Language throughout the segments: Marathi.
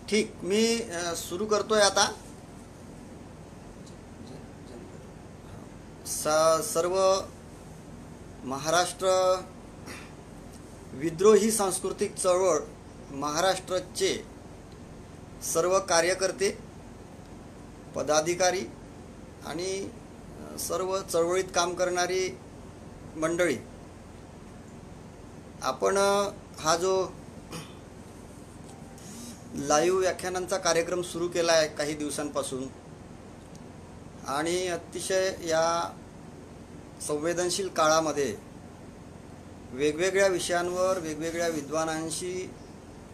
ठीक, मी सुरू करतोय आता. सर्व महाराष्ट्र विद्रोही सांस्कृतिक चळवळ महाराष्ट्राचे सर्व कार्यकर्ते, पदाधिकारी आणि सर्व चळवळीत काम करणारी मंडळी, आपण हा जो लाईव्ह व्याख्यानांचा कार्यक्रम सुरू केला आहे काही दिवसांपासून, आणि अतिशय या संवेदनशील काळामध्ये वेगवेगळ्या विषयांवर वेगवेगळ्या विद्वानांशी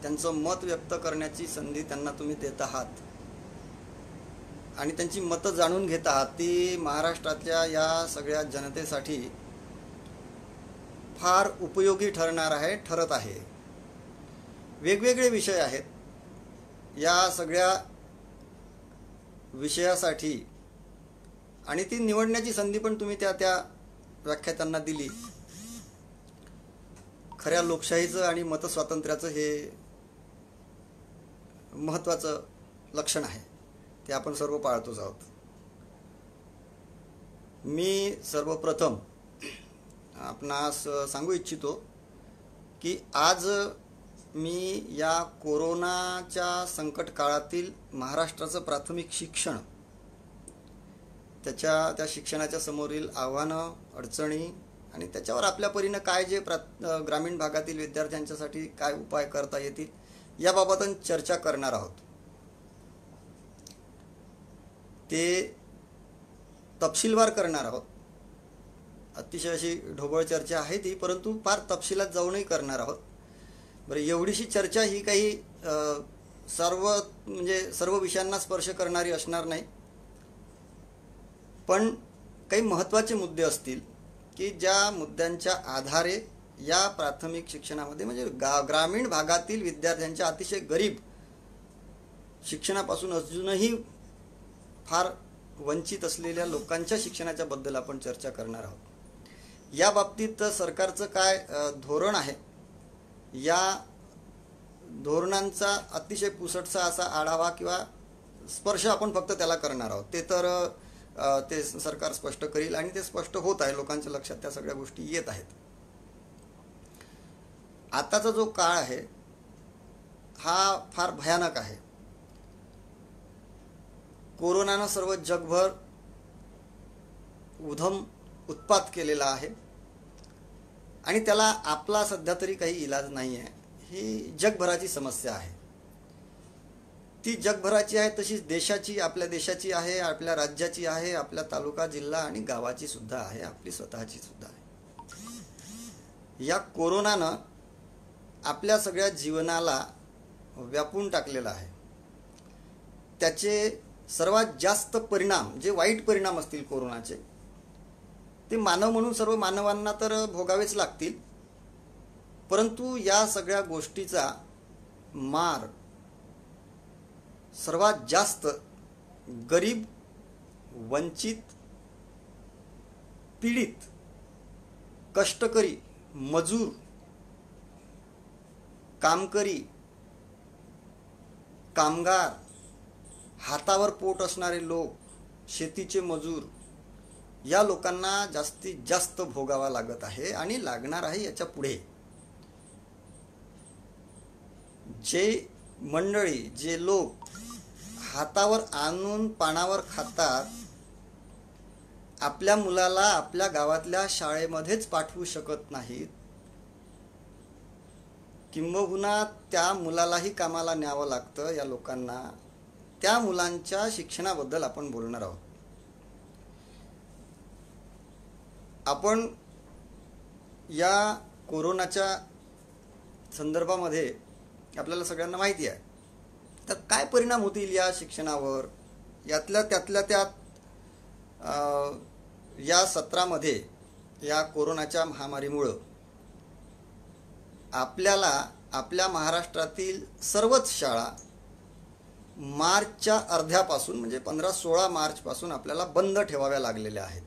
त्यांचं मत व्यक्त करण्याची संधी त्यांना तुम्ही देत आहात आणि त्यांची मतं जाणून घेत आहात. ती महाराष्ट्रातल्या या सगळ्या जनतेसाठी फार उपयोगी ठरत आहे. वेगवेगळे विषय आहेत. या सगळ्या विषयासाठी आणि ती निवडण्याची संधी पण तुम्ही त्या व्याख्यात्यांना दिली. खऱ्या लोकशाहीचं आणि मतस्वातंत्र्याचं हे महत्त्वाचं लक्षण आहे. ते आपण सर्व पाळतोच आहोत. मी सर्वप्रथम आपणास सांगू इच्छितो की आज मी या कोरोनाच्या संकट काळातील महाराष्ट्राचं प्राथमिक शिक्षण, त्या शिक्षणाच्या समोरील आव्हानं, अडचणी आणि त्याच्यावर आपल्या परीनं काय जे ग्रामीण भागातील विद्यार्थ्यांच्यासाठी काय उपाय करता येतील याबाबत चर्चा करणार आहोत. ते तपशीलवार करणार आहोत. अतिशय अशी ढोबळ चर्चा आहे ती, परंतु फार तपशिलात जाऊनही करणार आहोत. बरं, एवढीशी चर्चा ही काही सर्व विषयांना स्पर्श करणारी असणार नाही, पण काही महत्त्वाचे मुद्दे असतील की ज्या मुद्द्यांच्या आधारे या प्राथमिक शिक्षणामध्ये म्हणजे ग्रामीण भागातील विद्यार्थ्यांच्या, अतिशय गरीब, शिक्षणापासून अजूनही फार वंचित असलेल्या लोकांच्या शिक्षणाच्या बद्दल आपण चर्चा करणार आहोत. या बाबतीत सरकारचं काय धोरण आहे, या धोरणांचा अतिशय पुसटसा असा आढावा किंवा स्पर्श आपण फक्त त्याला करणार आहोत. ते सरकार स्पष्ट करील आणि ते स्पष्ट होत आहे. लोकांच्या लक्षात त्या सगळ्या गोष्टी येत आहेत. आताचा जो काळ आहे हा फार भयानक आहे. कोरोनानं सर्व जगभर उत्पात केलेला आहे आणि त्याला आपला सध्या तरी काही इलाज नाही आहे. ही जगभराची समस्या आहे. ती जगभराची आहे, तशीच देशाची, आपल्या देशाची आहे, आपल्या राज्याची आहे, आपल्या तालुका, जिल्हा आणि गावाची सुद्धा आहे, आपली स्वतःची सुद्धा आहे. या कोरोनानं आपल्या सगळ्या जीवनाला व्यापून टाकलेला आहे. त्याचे सर्वात जास्त परिणाम, जे वाईट परिणाम असतील कोरोनाचे, ते मानव म्हणून सर्व मानवांना तर भोगावेच लागतील, परंतु या सगळ्या गोष्टीचा मार सर्वात जास्त गरीब, वंचित, पीडित, कष्टकरी, मजूर, कामकरी, कामगार, हातावर पोट असणारे लोक, शेतीचे मजूर, या लोकांना जास्तीत जास्त भोगावा लागत आहे आणि लागणार आहे याच्या पुढे. जे मंडळी, जे लोक हातावर आणून पानावर खातात, आपल्या मुलाला आपल्या गावातल्या शाळेमध्येच पाठवू शकत नाहीत, किंबहुना त्या मुलालाही कामाला न्यावं लागतं, या लोकांना, त्या मुलांच्या शिक्षणाबद्दल आपण बोलणार आहोत. आपण या कोरोनाच्या संदर्भामध्ये आपल्याला सगळ्यांना माहिती आहे, तर काय परिणाम होतील या शिक्षणावर, त्यातल्या त्यात या सत्रामध्ये या कोरोनाच्या महामारीमुळं आपल्याला आपल्या महाराष्ट्रातील सर्वच शाळा मार्चच्या अर्ध्यापासून म्हणजे 15-16 मार्चपासून आपल्याला बंद ठेवाव्या लागलेल्या आहेत.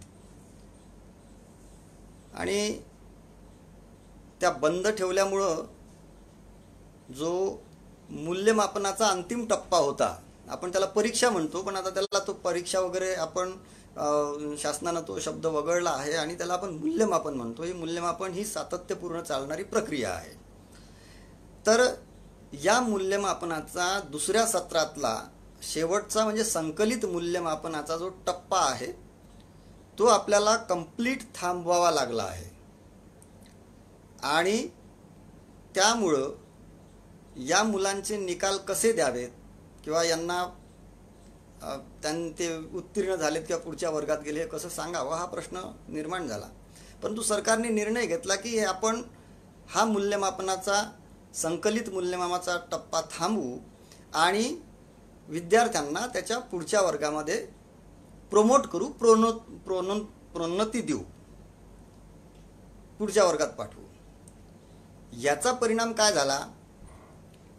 आणि त्या बंद ठेवल्यामुळं जो मूल्यमापनाचा अंतिम टप्पा होता. आपण त्याला परीक्षा म्हणतो, पण आता त्याला तो परीक्षा वगैरे आपण शासनानं तो शब्द वगळला आहे आणि त्याला आपण मूल्यमापन म्हणतो. हे मूल्यमापन ही सातत्यपूर्ण चालणारी प्रक्रिया आहे. तर या मूल्यमापनाचा दुसऱ्या सत्रातला शेवटचा म्हणजे संकलित मूल्यमापनाचा जो टप्पा आहे तो आपल्याला कंप्लीट थांबवावा लागला आहे. आणि त्यामुळं या मुलांचे निकाल कसे द्यावेत किंवा यांना ते उत्तीर्ण झालेत किंवा पुढच्या वर्गात गेले हे कसं सांगावं हा प्रश्न निर्माण झाला. परंतु सरकारने निर्णय घेतला की आपण हा मूल्यमापनाचा संकलित मूल्यमापनाचा टप्पा थांबवू आणि विद्यार्थ्यांना त्याच्या पुढच्या वर्गामध्ये प्रमोट करू, प्रोन्नती देऊ, पुढच्या वर्गात पाठवू. याचा परिणाम काय झाला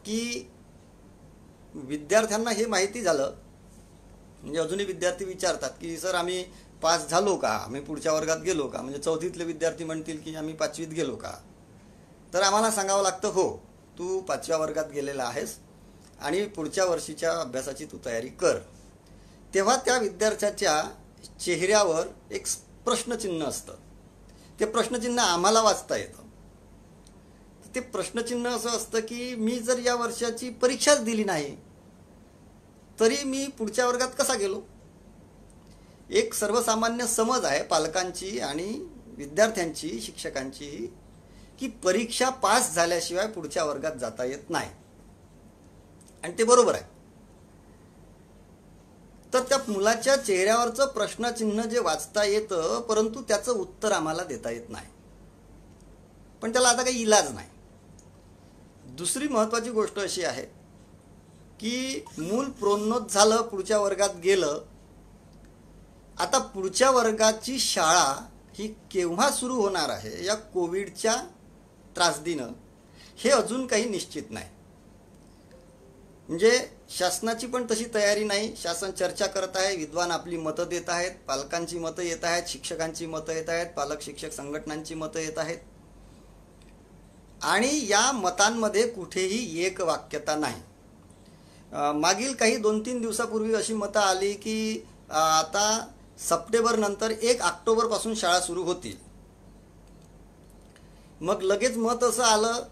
की विद्यार्थ्यांना हे माहिती झालं. म्हणजे अजूनही विद्यार्थी विचारतात की सर आम्ही पास झालो का, आम्ही पुढच्या वर्गात गेलो का. म्हणजे चौथीतले विद्यार्थी म्हणतील की आम्ही 5वीत गेलो का. तर आम्हाला सांगावं लागतं हो तू 5व्या वर्गात गेलेला आहेस आणि पुढच्या वर्षीच्या अभ्यासाची तू तयारी कर. तेव्हा त्या विद्यार्थ्याच्या चेहऱ्यावर एक प्रश्नचिन्ह असतं. ते प्रश्नचिन्ह आम्हाला वाचता येतं. ते प्रश्नचिन्ह असं असतं की मी जर या वर्षाची परीक्षाच दिली नाही तरी मी पुढच्या वर्गात कसा गेलो. एक सर्वसामान्य समज आहे पालकांची आणि विद्यार्थ्यांची, शिक्षकांची की परीक्षा पास झाल्याशिवाय पुढच्या वर्गात जाता येत नाही. आणि ते बरोबर आहे. तर त्या मुलाच्या चेहऱ्यावरचं प्रश्नचिन्ह जे वाचता येतं परंतु त्याचं उत्तर आम्हाला देता येत नाही. पण त्याला आता काही इलाज नाही. दुसरी महत्त्वाची गोष्ट अशी आहे की मूल प्रोन्नत झालं, पुढच्या वर्गात गेलं. आता पुढच्या वर्गाची शाळा ही केव्हा सुरू होणार आहे या कोविडच्या त्रासदीनं हे अजून काही निश्चित नाही. म्हणजे शासनाची पण तशी तयारी नाही. शासन चर्चा करत आहे, विद्वान आपली मतं देत आहेत, पालकांची मतं येत आहेत, शिक्षकांची मतं येत आहेत, पालक शिक्षक संघटनांची मतं येत आहेत आणि या मतांमध्ये कुठेही एक वाक्यता नाही. मागील काही 2-3 दिवसापूर्वी अशी मतं आली की आता सप्टेंबर नंतर 1 ऑक्टोबरपासून शाळा सुरू होतील. मग लगेच मत असं आलं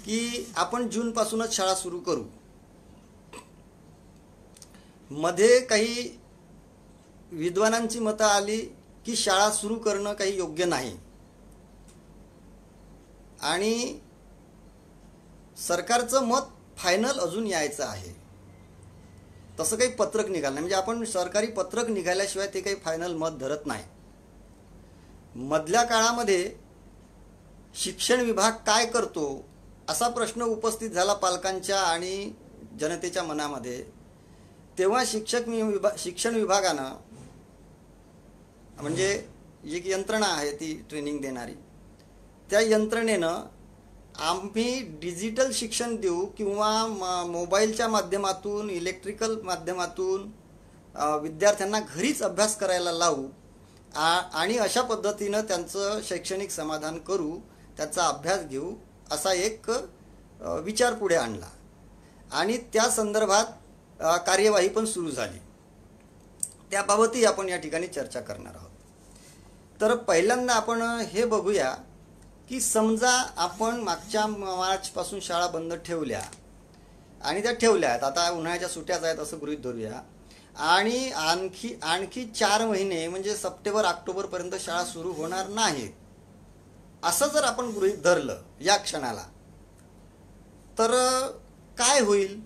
की आपण जूनपासूनच शाळा सुरू करू. मध्ये काही विद्वानांची मतं आली की शाळा सुरू करणं काही योग्य नाही. आणि सरकारचं मत फायनल अजून यायचं आहे. तसं काही पत्रक निघालं नाही. म्हणजे आपण सरकारी पत्रक निघाल्याशिवाय ते काही फायनल मत धरत नाही. मधल्या काळामध्ये शिक्षण विभाग काय करतो असा प्रश्न उपस्थित झाला पालकांच्या आणि जनतेच्या मनामध्ये. तेव्हा शिक्षण विभागानं म्हणजे एक यंत्रणा आहे ती ट्रेनिंग देणारी, त्या यंत्रणेनं आम्ही डिजिटल शिक्षण देऊ किंवा मोबाईलच्या माध्यमातून, इलेक्ट्रिकल माध्यमातून विद्यार्थ्यांना घरीच अभ्यास करायला लावू आणि अशा पद्धतीनं त्यांचं शैक्षणिक समाधान करू, त्याचा अभ्यास घेऊ असा एक विचार पुढे आणला आणि त्या संदर्भात कार्यवाही पण सुरू झाली. त्याबाबतही आपण या ठिकाणी चर्चा करणार आहोत. तर पहिल्यांदा आपण हे बघूया की समजा आपण मागच्या मार्चपासून शाळा बंद ठेवल्या आणि त्या ठेवल्या आहेत, आता उन्हाळ्याच्या सुट्ट्याच आहेत असं गृहीत धरूया आणि आणखी 4 महिने म्हणजे सप्टेंबर ऑक्टोबरपर्यंत शाळा सुरू होणार नाहीत असं जर आपण गृहीत धरलं या क्षणाला, तर काय होईल.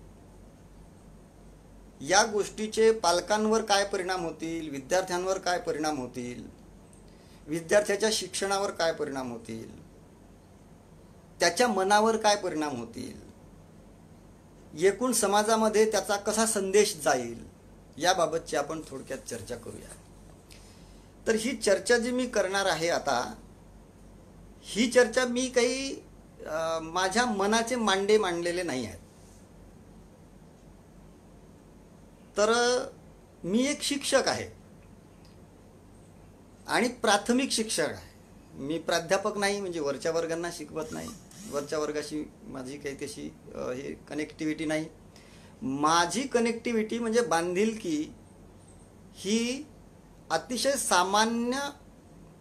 या गोष्टीचे पालकांवर काय परिणाम होतील, विद्यार्थ्यांवर काय परिणाम होतील, विद्यार्थ्याच्या शिक्षणावर काय परिणाम होतील, त्याच्या मनावर काय परिणाम होतील, एकूण समाजामध्ये त्याचा कसा संदेश जाईल याबाबतची आपण थोडक्यात चर्चा करूया. तर ही चर्चा जी मी करणार आहे आता, ही चर्चा मी काही माझ्या मनाचे मांडे मांडलेले नाही आहेत. तर मी एक शिक्षक आहे आणि प्राथमिक शिक्षक आहे. मी प्राध्यापक नाही, म्हणजे वरच्या वर्गांना शिकवत नाही. वरच्या वर्गाशी माझी काही तशी हे कनेक्टिव्हिटी नाही. माझी कनेक्टिव्हिटी म्हणजे बांधिलकी ही अतिशय सामान्य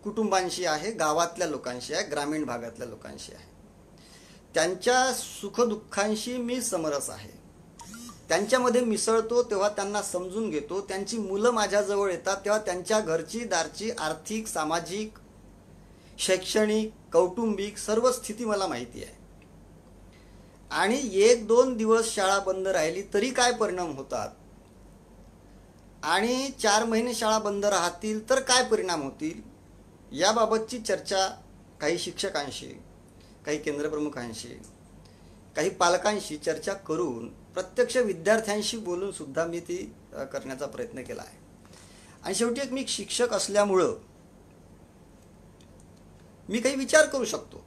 कुटुंबांशी आहे, गावातल्या लोकांशी आहे, ग्रामीण भागातल्या लोकांशी आहे. त्यांच्या सुखदुःखांशी मी समरस आहे. त्यांच्यामध्ये मिसळतो तेव्हा त्यांना समजून घेतो. त्यांची मुलं माझ्याजवळ येतात तेव्हा त्यांच्या घरची दारची आर्थिक, सामाजिक, शैक्षणिक, कौटुंबिक सर्व स्थिती मला माहिती आहे. आणि 1-2 दिवस शाळा बंद राहिली तरी काय परिणाम होतात आणि 4 महिने शाळा बंद राहतील तर काय परिणाम होतील याबाबतची चर्चा काही शिक्षकांशी, काही केंद्रप्रमुखांशी, काही पालकांशी चर्चा करून प्रत्यक्ष विद्यार्थ्यांशी बोलून सुद्धा मी ती करण्याचा प्रयत्न केला आहे. आणि शेवटी एक मी शिक्षक असल्यामुळं मी काही विचार करू शकतो.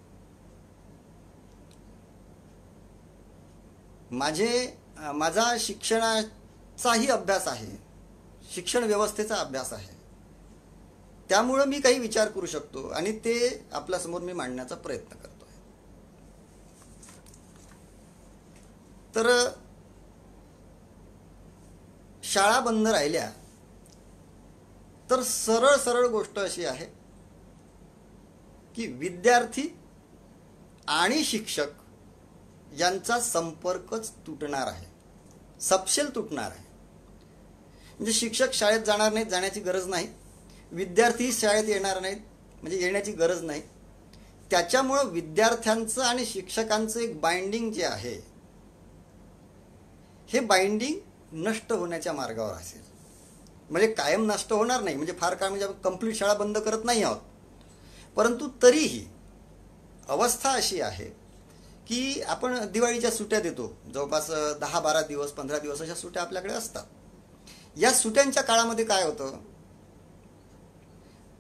माझा शिक्षणाचाही अभ्यास आहे, शिक्षण व्यवस्थेचा अभ्यास आहे. त्यामुळं मी काही विचार करू शकतो आणि ते आपल्यासमोर मी मांडण्याचा प्रयत्न करतो आहे. तर शाळा बंद राहिल्या तर सरळ सरळ गोष्ट अशी आहे की विद्यार्थी आणि शिक्षक यांचा संपर्कच तुटणार आहे, सपशेल तुटणार आहे. म्हणजे शिक्षक शाळेत जाणार नाहीत, जाण्याची गरज नाही. विद्यार्थी शाळेत येणार नाहीत, म्हणजे येण्याची गरज नाही. त्याच्यामुळं विद्यार्थ्यांचं आणि शिक्षकांचं एक बाइंडिंग जे आहे हे बाइंडिंग नष्ट होण्याच्या मार्गावर असेल. म्हणजे कायम नष्ट होणार नाही, म्हणजे फार काळ म्हणजे आपण कंप्लीट शाळा बंद करत नाही आहोत. परंतु तरीही अवस्था अशी आहे की आपण दिवाळीच्या सुट्ट्या देतो, जवळपास 10-12 दिवस 15 दिवस अशा सुट्ट्या आपल्याकडे असतात. या सुट्ट्यांच्या काळामध्ये काय होतं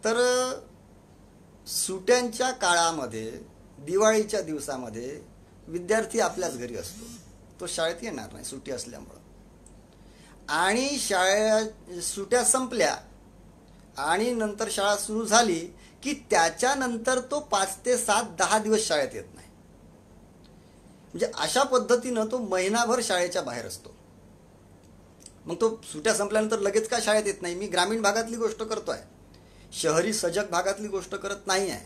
तर सुट्ट्यांच्या काळामध्ये दिवाळीच्या दिवसामध्ये विद्यार्थी आपल्याच घरी असतो, तो शाळेत येणार नाही सुट्टी असल्यामुळं. आणि सुट्ट्या संपल्या आणि नंतर शाळा सुरू झाली की त्याच्यानंतर तो 5 ते 7, 10 दिवस शाळेत येत नाही. म्हणजे अशा पद्धतीनं तो महिनाभर शाळेच्या बाहेर असतो. मग तो सुट्ट्या संपल्यानंतर लगेच का शाळेत येत नाही. मी ग्रामीण भागातली गोष्ट करतोय, शहरी सजग भागातली गोष्ट करत नाही आहे.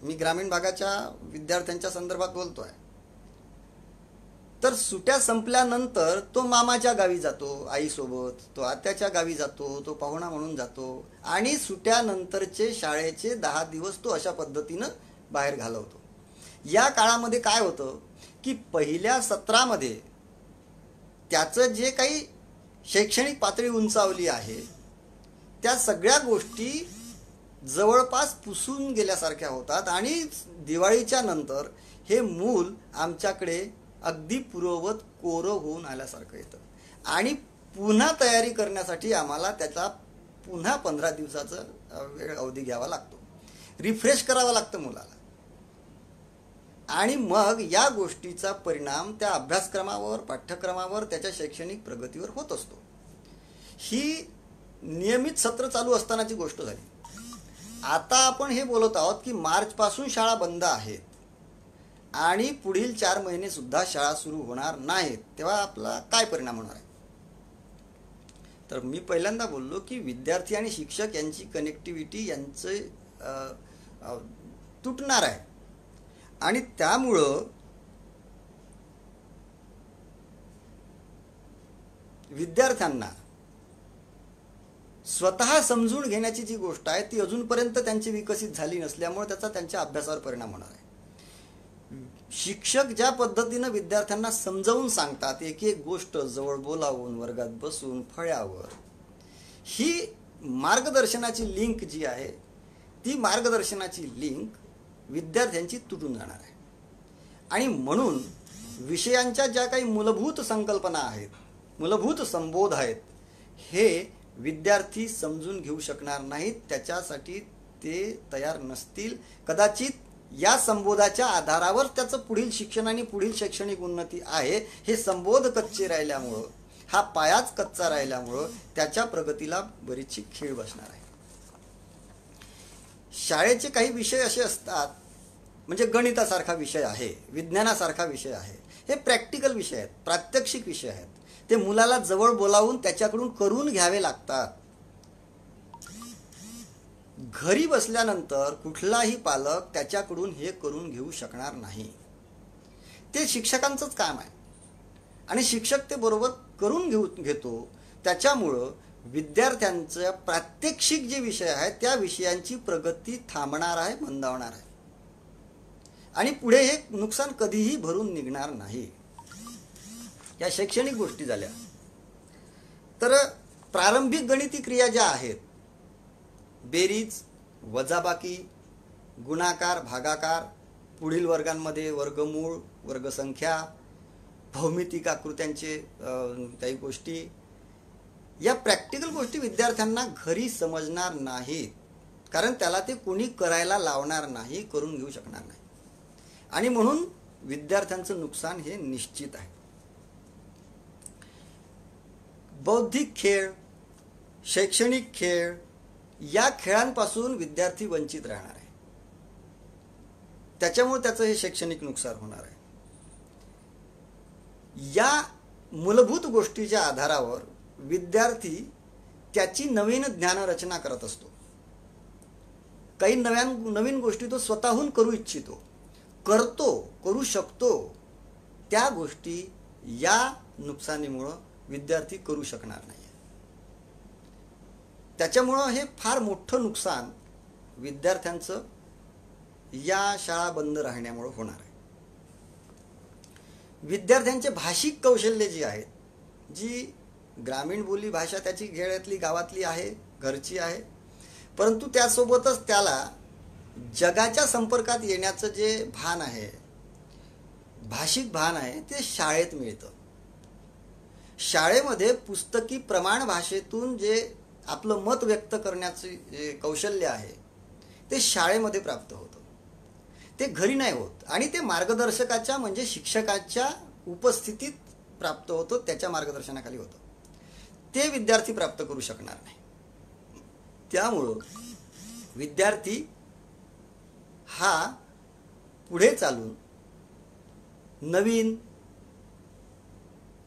मी ग्रामीण भागाच्या विद्यार्थ्यांच्या संदर्भात बोलतोय. तर सुट्ट्या संपल्यानंतर तो मामाच्या गावी जातो आईसोबत, तो आत्याच्या गावी जातो, तो पाहुणा म्हणून जातो आणि सुट्ट्यानंतरचे शाळेचे 10 दिवस तो अशा पद्धतीनं बाहेर घालवतो. या काळामध्ये काय होतं की पहिल्या सत्रामध्ये त्याचं जे काही शैक्षणिक पातळी उंचावली आहे त्या सगळ्या गोष्टी जवळपास पुसून गेल्यासारख्या होतात आणि दिवाळीच्या नंतर हे मूल आमच्याकडे अगदी पूर्ववत कोरं होऊन आल्यासारखं येतं. आणि पुन्हा तयारी करण्यासाठी आम्हाला त्याचा पुन्हा 15 दिवसाचा वेळ अवधी घ्यावा लागतो, रिफ्रेश करावं लागतं मुलाला. आणि मग या गोष्टीचा परिणाम त्या अभ्यासक्रमावर, पाठ्यक्रमावर, त्याच्या शैक्षणिक प्रगतीवर होत असतो. ही नियमित सत्र चालू असतानाची गोष्ट झाली. आता आपण हे बोलत आहोत की मार्चपासून शाळा बंद आहेत आणि पुढील 4 महिने सुद्धा शाळा सुरू होणार नाहीत, तेव्हा आपला काय परिणाम होणार आहे. तर मी पहिल्यांदा बोललो की विद्यार्थी आणि शिक्षक यांची कनेक्टिव्हिटी यांचे तुटणार आहे. आणि त्यामुळं विद्यार्थ्यांना स्वतः समजून घेण्याची जी गोष्ट आहे ती अजूनपर्यंत त्यांची विकसित झाली नसल्यामुळे त्याचा त्यांच्या अभ्यासावर परिणाम होणार आहे. शिक्षक ज्या पद्धतीनं विद्यार्थ्यांना समजावून सांगतात, एक एक गोष्ट जवळ बोलावून, वर्गात बसून, फळ्यावर, ही मार्गदर्शनाची लिंक जी आहे ती मार्गदर्शनाची लिंक विद्यार्थ्यांची तुटून जाणार आहे. आणि म्हणून विषयांच्या ज्या काही मूलभूत संकल्पना आहेत, मूलभूत संबोध आहेत, हे विद्यार्थी समजून घेऊ शकणार नाहीत. त्याच्यासाठी ते तयार नसतील. कदाचित या संबोधाच्या आधारावर त्याचं पुढील शिक्षण आणि पुढील शैक्षणिक उन्नती आहे. हे संबोध कच्चे राहिल्यामुळं, हा पायाच कच्चा राहिल्यामुळं त्याच्या प्रगतीला बरीचशी खीळ बसणार आहे. शाळेचे काही विषय असे असतात, म्हणजे गणितासारखा विषय आहे, विज्ञानासारखा विषय आहे, हे प्रॅक्टिकल विषय आहेत, प्रात्यक्षिक विषय आहेत. ते मुलाला जवळ बोलावून त्याच्याकडून करून घ्यावे लागतात. घरी बसल्यानंतर कुठलाही पालक त्याच्याकडून हे करून घेऊ शकणार नाही. ते शिक्षकांचंच काम आहे आणि शिक्षक ते बरोबर करून घेतो. त्याच्यामुळं विद्यार्थ्यांचं प्रात्यक्षिक जे विषय आहेत त्या विषयांची प्रगती थांबणार आहे, मंदावणार आहे आणि पुढे हे नुकसान कधीही भरून निघणार नाही. या शैक्षणिक गोष्टी झाल्या. तर प्रारंभिक गणिती क्रिया ज्या आहेत, बेरीज, वजाबाकी, गुणाकार, भागाकार, पुढील वर्गांमध्ये वर्गमूळ, वर्गसंख्या, भौमितिक आकृत्यांचे काही गोष्टी, या प्रॅक्टिकल गोष्टी विद्यार्थ्यांना घरी समजणार नाहीत, कारण त्याला ते कोणी करायला लावणार नाही, करून घेऊ शकणार नाही. आणि म्हणून विद्यार्थ्यांचं नुकसान हे निश्चित आहे. बौद्धिक खेळ, शैक्षणिक खेळ, या खेळांपासून विद्यार्थी वंचित राहणार आहे. त्याच्यामुळे त्याचं हे शैक्षणिक नुकसान होणार आहे. या मूलभूत गोष्टीच्या आधारावर विद्यार्थी त्याची नवीन ज्ञानरचना करत असतो. काही नवीन गोष्टी तो स्वतःहून करू इच्छितो, करू शकतो. त्या गोष्टी या नुकसानीमुळं विद्यार्थी करू शकणार नाही. त्याच्यामुळं हे फार मोठं नुकसान विद्यार्थ्यांचं या शाळा बंद राहण्यामुळं होणार आहे. विद्यार्थ्यांचे भाषिक कौशल्य जी आहेत, जी ग्रामीण बोली भाषा त्याची खेड्यातली, गावातली आहे, घरची आहे, परंतु त्यासोबतच त्याला जगाच्या संपर्कात येण्याचं जे भान आहे, भाषिक भान आहे, ते शाळेत मिळतं. शाळेमध्ये पुस्तकी प्रमाण भाषेतून जे आपलं मत व्यक्त करण्याचे जे कौशल्य आहे ते शाळेमध्ये प्राप्त होतं. ते घरी नाही होत आणि ते मार्गदर्शकाच्या म्हणजे शिक्षकाच्या उपस्थितीत प्राप्त होतं, त्याच्या मार्गदर्शनाखाली होतं. ते विद्यार्थी प्राप्त करू शकणार नाही. त्यामुळं विद्यार्थी हा पुढे चालून नवीन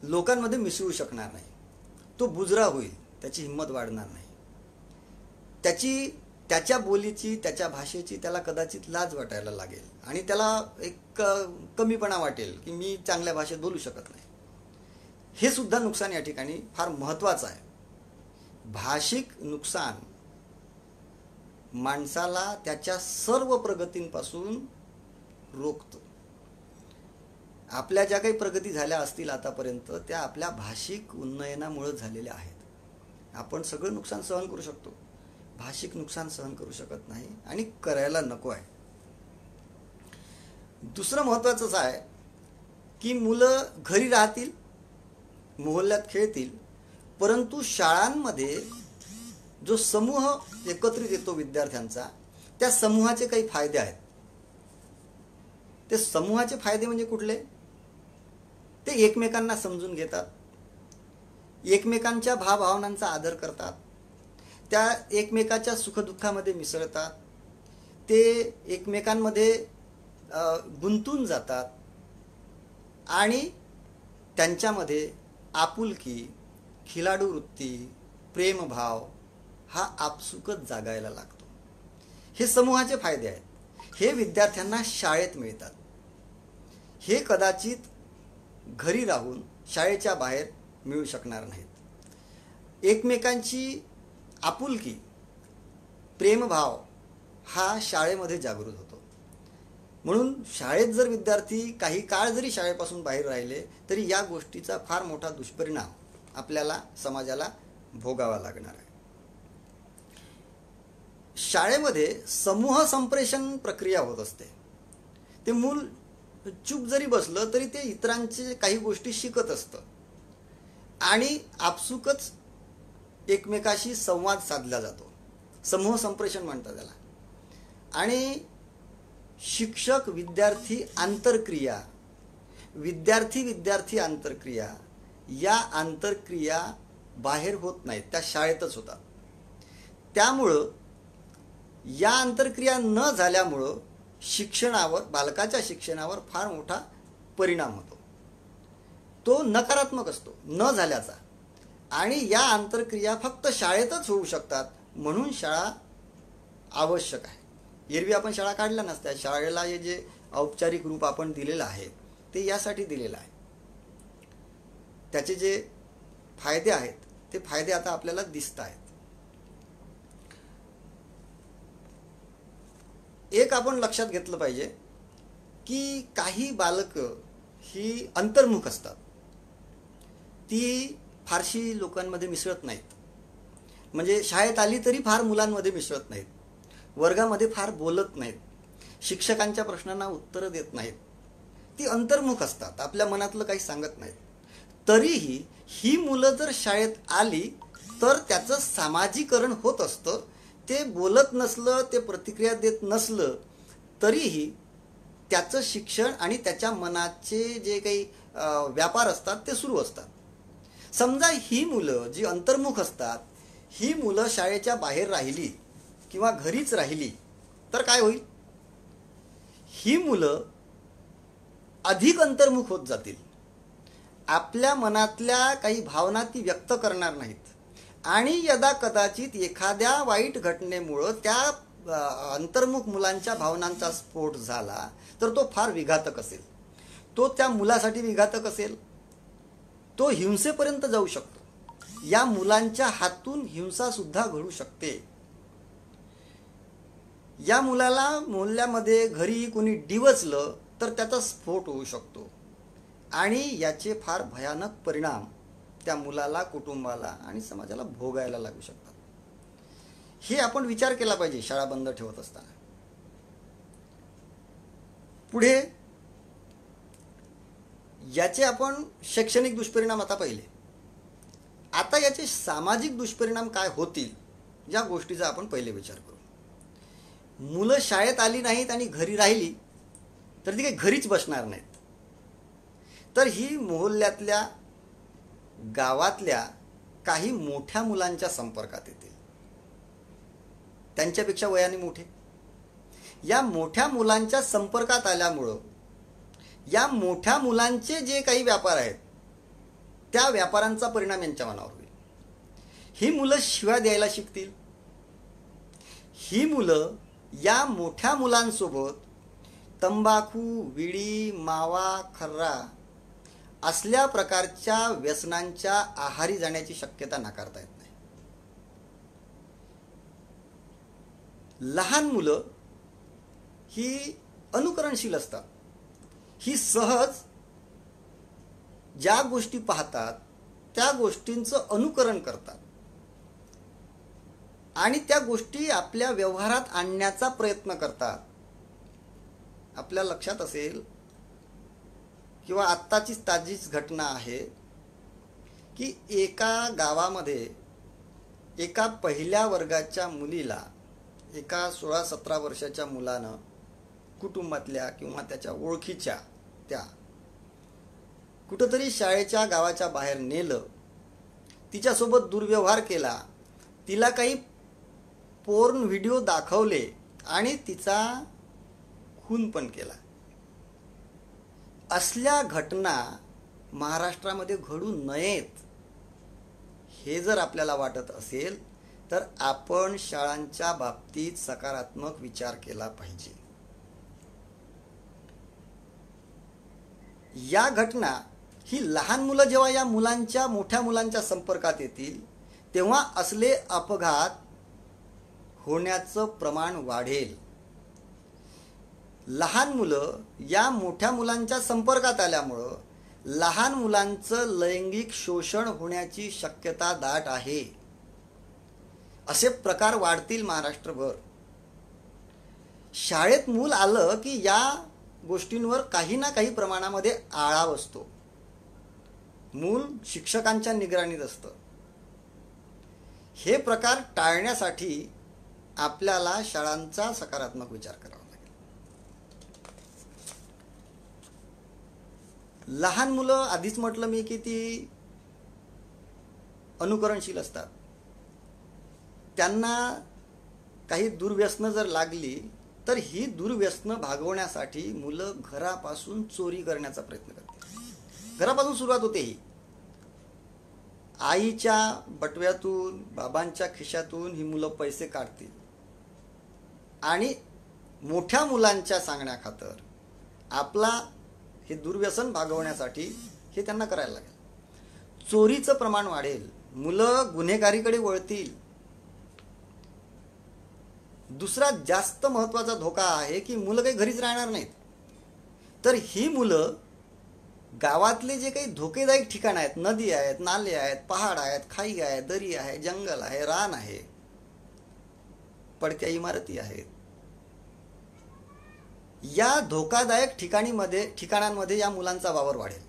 लोकांमध्ये मिसळू शकणार नाही. तो बुजरा होईल, त्याची हिंमत वाढणार नाही. त्याच्या बोलीची, त्याच्या भाषेची त्याला कदाचित लाज वाटायला लागेल आणि त्याला एक कमीपणा वाटेल की मी चांगल्या भाषेत बोलू शकत नाही. हे सुद्धा नुकसान या ठिकाणी फार महत्त्वाचं आहे. भाषिक नुकसान माणसाला त्याच्या सर्व प्रगतींपासून रोखतं. आपल्या ज्या काही प्रगती झाल्या असतील आतापर्यंत त्या आपल्या भाषिक उन्नयनामुळे झालेल्या आहेत. आपण सगळं नुकसान सहन करू शकतो, भाषिक नुकसान सहन करू शकत नाही आणि करायला नको आहे. दुसरं महत्त्वाचंच आहे की मुलं घरी राहतील, मोहल्ल्यात खेळतील, परंतु शाळांमध्ये जो समूह एकत्रित येतो विद्यार्थ्यांचा, त्या समूहाचे काही फायदे आहेत. ते समूहाचे फायदे म्हणजे कुठले? ते एकमेकांना समजून घेतात, एकमेकांच्या भावभावनांचा आदर करतात, त्या एकमेकाच्या सुखदुःखामध्ये मिसळतात, ते एकमेकांमध्ये गुंतून जातात आणि त्यांच्यामध्ये आपुलकी, खिलाडू वृत्ती, प्रेमभाव हा आपसुकच जागायला लागतो. हे समूहाचे फायदे आहेत. हे विद्यार्थ्यांना शाळेत मिळतात. हे कदाचित घरी राहून शाळेच्या बाहेर मिळू शकणार नाहीत. एकमेकांची आपुलकी, प्रेमभाव हा शाळेमध्ये जागृत होतो. म्हणून शाळेत जर विद्यार्थी काही काळ जरी शाळेपासून बाहेर राहिले तरी या गोष्टीचा फार मोठा दुष्परिणाम आपल्याला, समाजाला भोगावा लागणार आहे. शाळेमध्ये समूह संप्रेषण प्रक्रिया होत असते. ते मूल चूप जरी बसलं तरी ते इतरांचे काही गोष्टी शिकत असतं आणि आपसुकच एकमेकाशी संवाद साधला जातो. समूह संप्रेषण म्हणतात त्याला. आणि शिक्षक विद्यार्थी आंतरक्रिया, विद्यार्थी विद्यार्थी आंतरक्रिया, या आंतरक्रिया बाहेर होत नाहीत, त्या शाळेतच होतात. त्यामुळं या आंतरक्रिया न झाल्यामुळं शिक्षणावर, बालकाच्या शिक्षणावर फार मोठा परिणाम होतो. तो नकारात्मक असतो, न झाल्याचा. आणि या आंतरक्रिया फक्त शाळेतच होऊ शकतात, म्हणून शाळा आवश्यक आहे. एरवी आपण शाळा काढल्या नसत्या. शाळेला हे जे औपचारिक रूप आपण दिलेलं आहे ते यासाठी दिलेलं आहे. त्याचे जे फायदे आहेत ते फायदे आता आपल्याला दिसत आहेत. एक आपण लक्षात घेतलं पाहिजे की काही बालकं ही अंतर्मुख असतात. ती फारशी लोकांमध्ये मिसळत नाहीत. म्हणजे शाळेत आली तरी फार मुलांमध्ये मिसळत नाहीत, वर्गामध्ये फार बोलत नाहीत, शिक्षकांच्या प्रश्नांना उत्तरं देत नाहीत. ती अंतर्मुख असतात, आपल्या मनातलं काही सांगत नाहीत. तरीही ही मुलं जर शाळेत आली तर त्याचं सामाजिकरण होत असतं. ते बोलत नसलं, ते प्रतिक्रिया देत नसलं तरीही त्याचं शिक्षण आणि त्याच्या मनाचे जे काही व्यापार असतात ते सुरू असतात. समजा ही मुलं जी अंतर्मुख असतात, ही मुलं शाळेच्या बाहेर राहिली किंवा घरीच राहिली तर काय होईल? ही मुलं अधिक अंतर्मुख होत जातील. आपल्या मनातल्या काही भावना ती व्यक्त करणार नाहीत. आणि यदा कदाचित एखाद्या वाईट घटनेमुळं त्या अंतर्मुख मुलांच्या भावनांचा स्फोट झाला तर तो फार विघातक असेल. तो त्या मुलासाठी विघातक असेल. तो हिंसेपर्यंत जाऊ शकतो. या मुलांच्या हातून हिंसा सुद्धा घडू शकते. या मुलाला मोहल्ल्यामध्ये घरी कोणी डिवचलं तर त्याचा स्फोट होऊ शकतो. आणि याचे फार भयानक परिणाम त्या मुलाला, कुटुंबाला आणि समाजाला भोगायला लागू शकतात. हे आपण विचार केला पाहिजे शाळा बंद ठेवत असताना. पुढे याचे आपण शैक्षणिक दुष्परिणाम आता पाहिले. आता याचे सामाजिक दुष्परिणाम काय होतील या गोष्टीचा आपण पहिले विचार करू. मुलं शाळेत आली नाहीत आणि घरी राहिली तर ती काही घरीच बसणार नाहीत. तर ही मोहल्ल्यातल्या, गावातल्या काही मोठ्या मुलांच्या संपर्कात येतील. त्यांच्यापेक्षा वयाने मोठे. या मोठ्या मुलांच्या संपर्कात आल्यामुळं या मोठ्या मुलांचे जे काही व्यापार आहेत त्या व्यापारांचा परिणाम यांच्या मनावर होईल. ही मुलं शिव्या द्यायला शिकतील. ही मुलं या मोठ्या मुलांसोबत तंबाखू, विडी, मावा, खर्रा असल्या प्रकारच्या व्यसनांच्या आहारी जाण्याची शक्यता नाकारता येत नाही. लहान मुलं ही अनुकरणशील असतात. ही सहज ज्या गोष्टी पाहतात त्या गोष्टींचं अनुकरण करतात आणि त्या गोष्टी आपल्या व्यवहारात आणण्याचा प्रयत्न करतात. आपल्या लक्षात असेल किंवा आत्ताचीच ताजीच घटना आहे की एका गावामध्ये एका पहिल्या वर्गाच्या मुलीला एका 16-17 वर्षाच्या मुलानं कुटुंबातल्या किंवा त्याच्या ओळखीच्या त्या कुठंतरी शाळेच्या गावाच्या बाहेर नेलं. तिच्यासोबत दुर्व्यवहार केला. तिला काही पोर्न व्हिडिओ दाखवले आणि तिचा खून पण केला. असल्या घटना महाराष्ट्रामध्ये घडू नयेत हे जर आपल्याला वाटत असेल तर आपण शाळांच्या बाबतीत सकारात्मक विचार केला पाहिजे. या घटना ही लहान मुलं जेव्हा या मुलांच्या, मोठ्या मुलांच्या संपर्कात येतील तेव्हा असले अपघात होण्याचं प्रमाण वाढेल. लहान मुलं या मोठ्या मुलांच्या संपर्कात आल्यामुळं लहान मुलांचं लैंगिक शोषण होण्याची शक्यता दाट आहे. असे प्रकार वाढतील महाराष्ट्रभर. शाळेत मूल आलं की या गोष्टींवर काही ना काही प्रमाणामध्ये आळा बसतो. मूल शिक्षकांच्या निगराणीत असतं. हे प्रकार टाळण्यासाठी आपल्याला शाळांचा सकारात्मक विचार करावा लागेल. लहान मुलं, आधीच म्हटलं मी की ती अनुकरणशील असतात. त्यांना काही दुर्व्यसनं जर लागली तर ही दुर्व्यसनं भागवण्यासाठी मुलं घरापासून चोरी करण्याचा प्रयत्न करतात. घरापासून सुरुवात होते ही. आईच्या बटव्यातून, बाबांच्या खिशातून ही मुलं पैसे काढतील आणि मोठ्या मुलांच्या सांगण्याखातर आपला हे दुर्व्यसन भागवण्यासाठी हे त्यांना करायला लागेल. चोरीचं प्रमाण वाढेल, मुलं गुन्हेगारीकडे वळतील. दुसरा जास्त महत्त्वाचा धोका आहे की मुलं काही घरीच राहणार नाहीत. तर ही मुलं गावातले जे काही धोकेदायक ठिकाण आहेत, नदी आहेत, नाले आहेत, पहाड आहेत, खाई आहे, दरी आहे, जंगल आहे, रान आहे, पडक्या इमारती आहेत, या धोकादायक ठिकाणांमध्ये या मुलांचा वावर वाढेल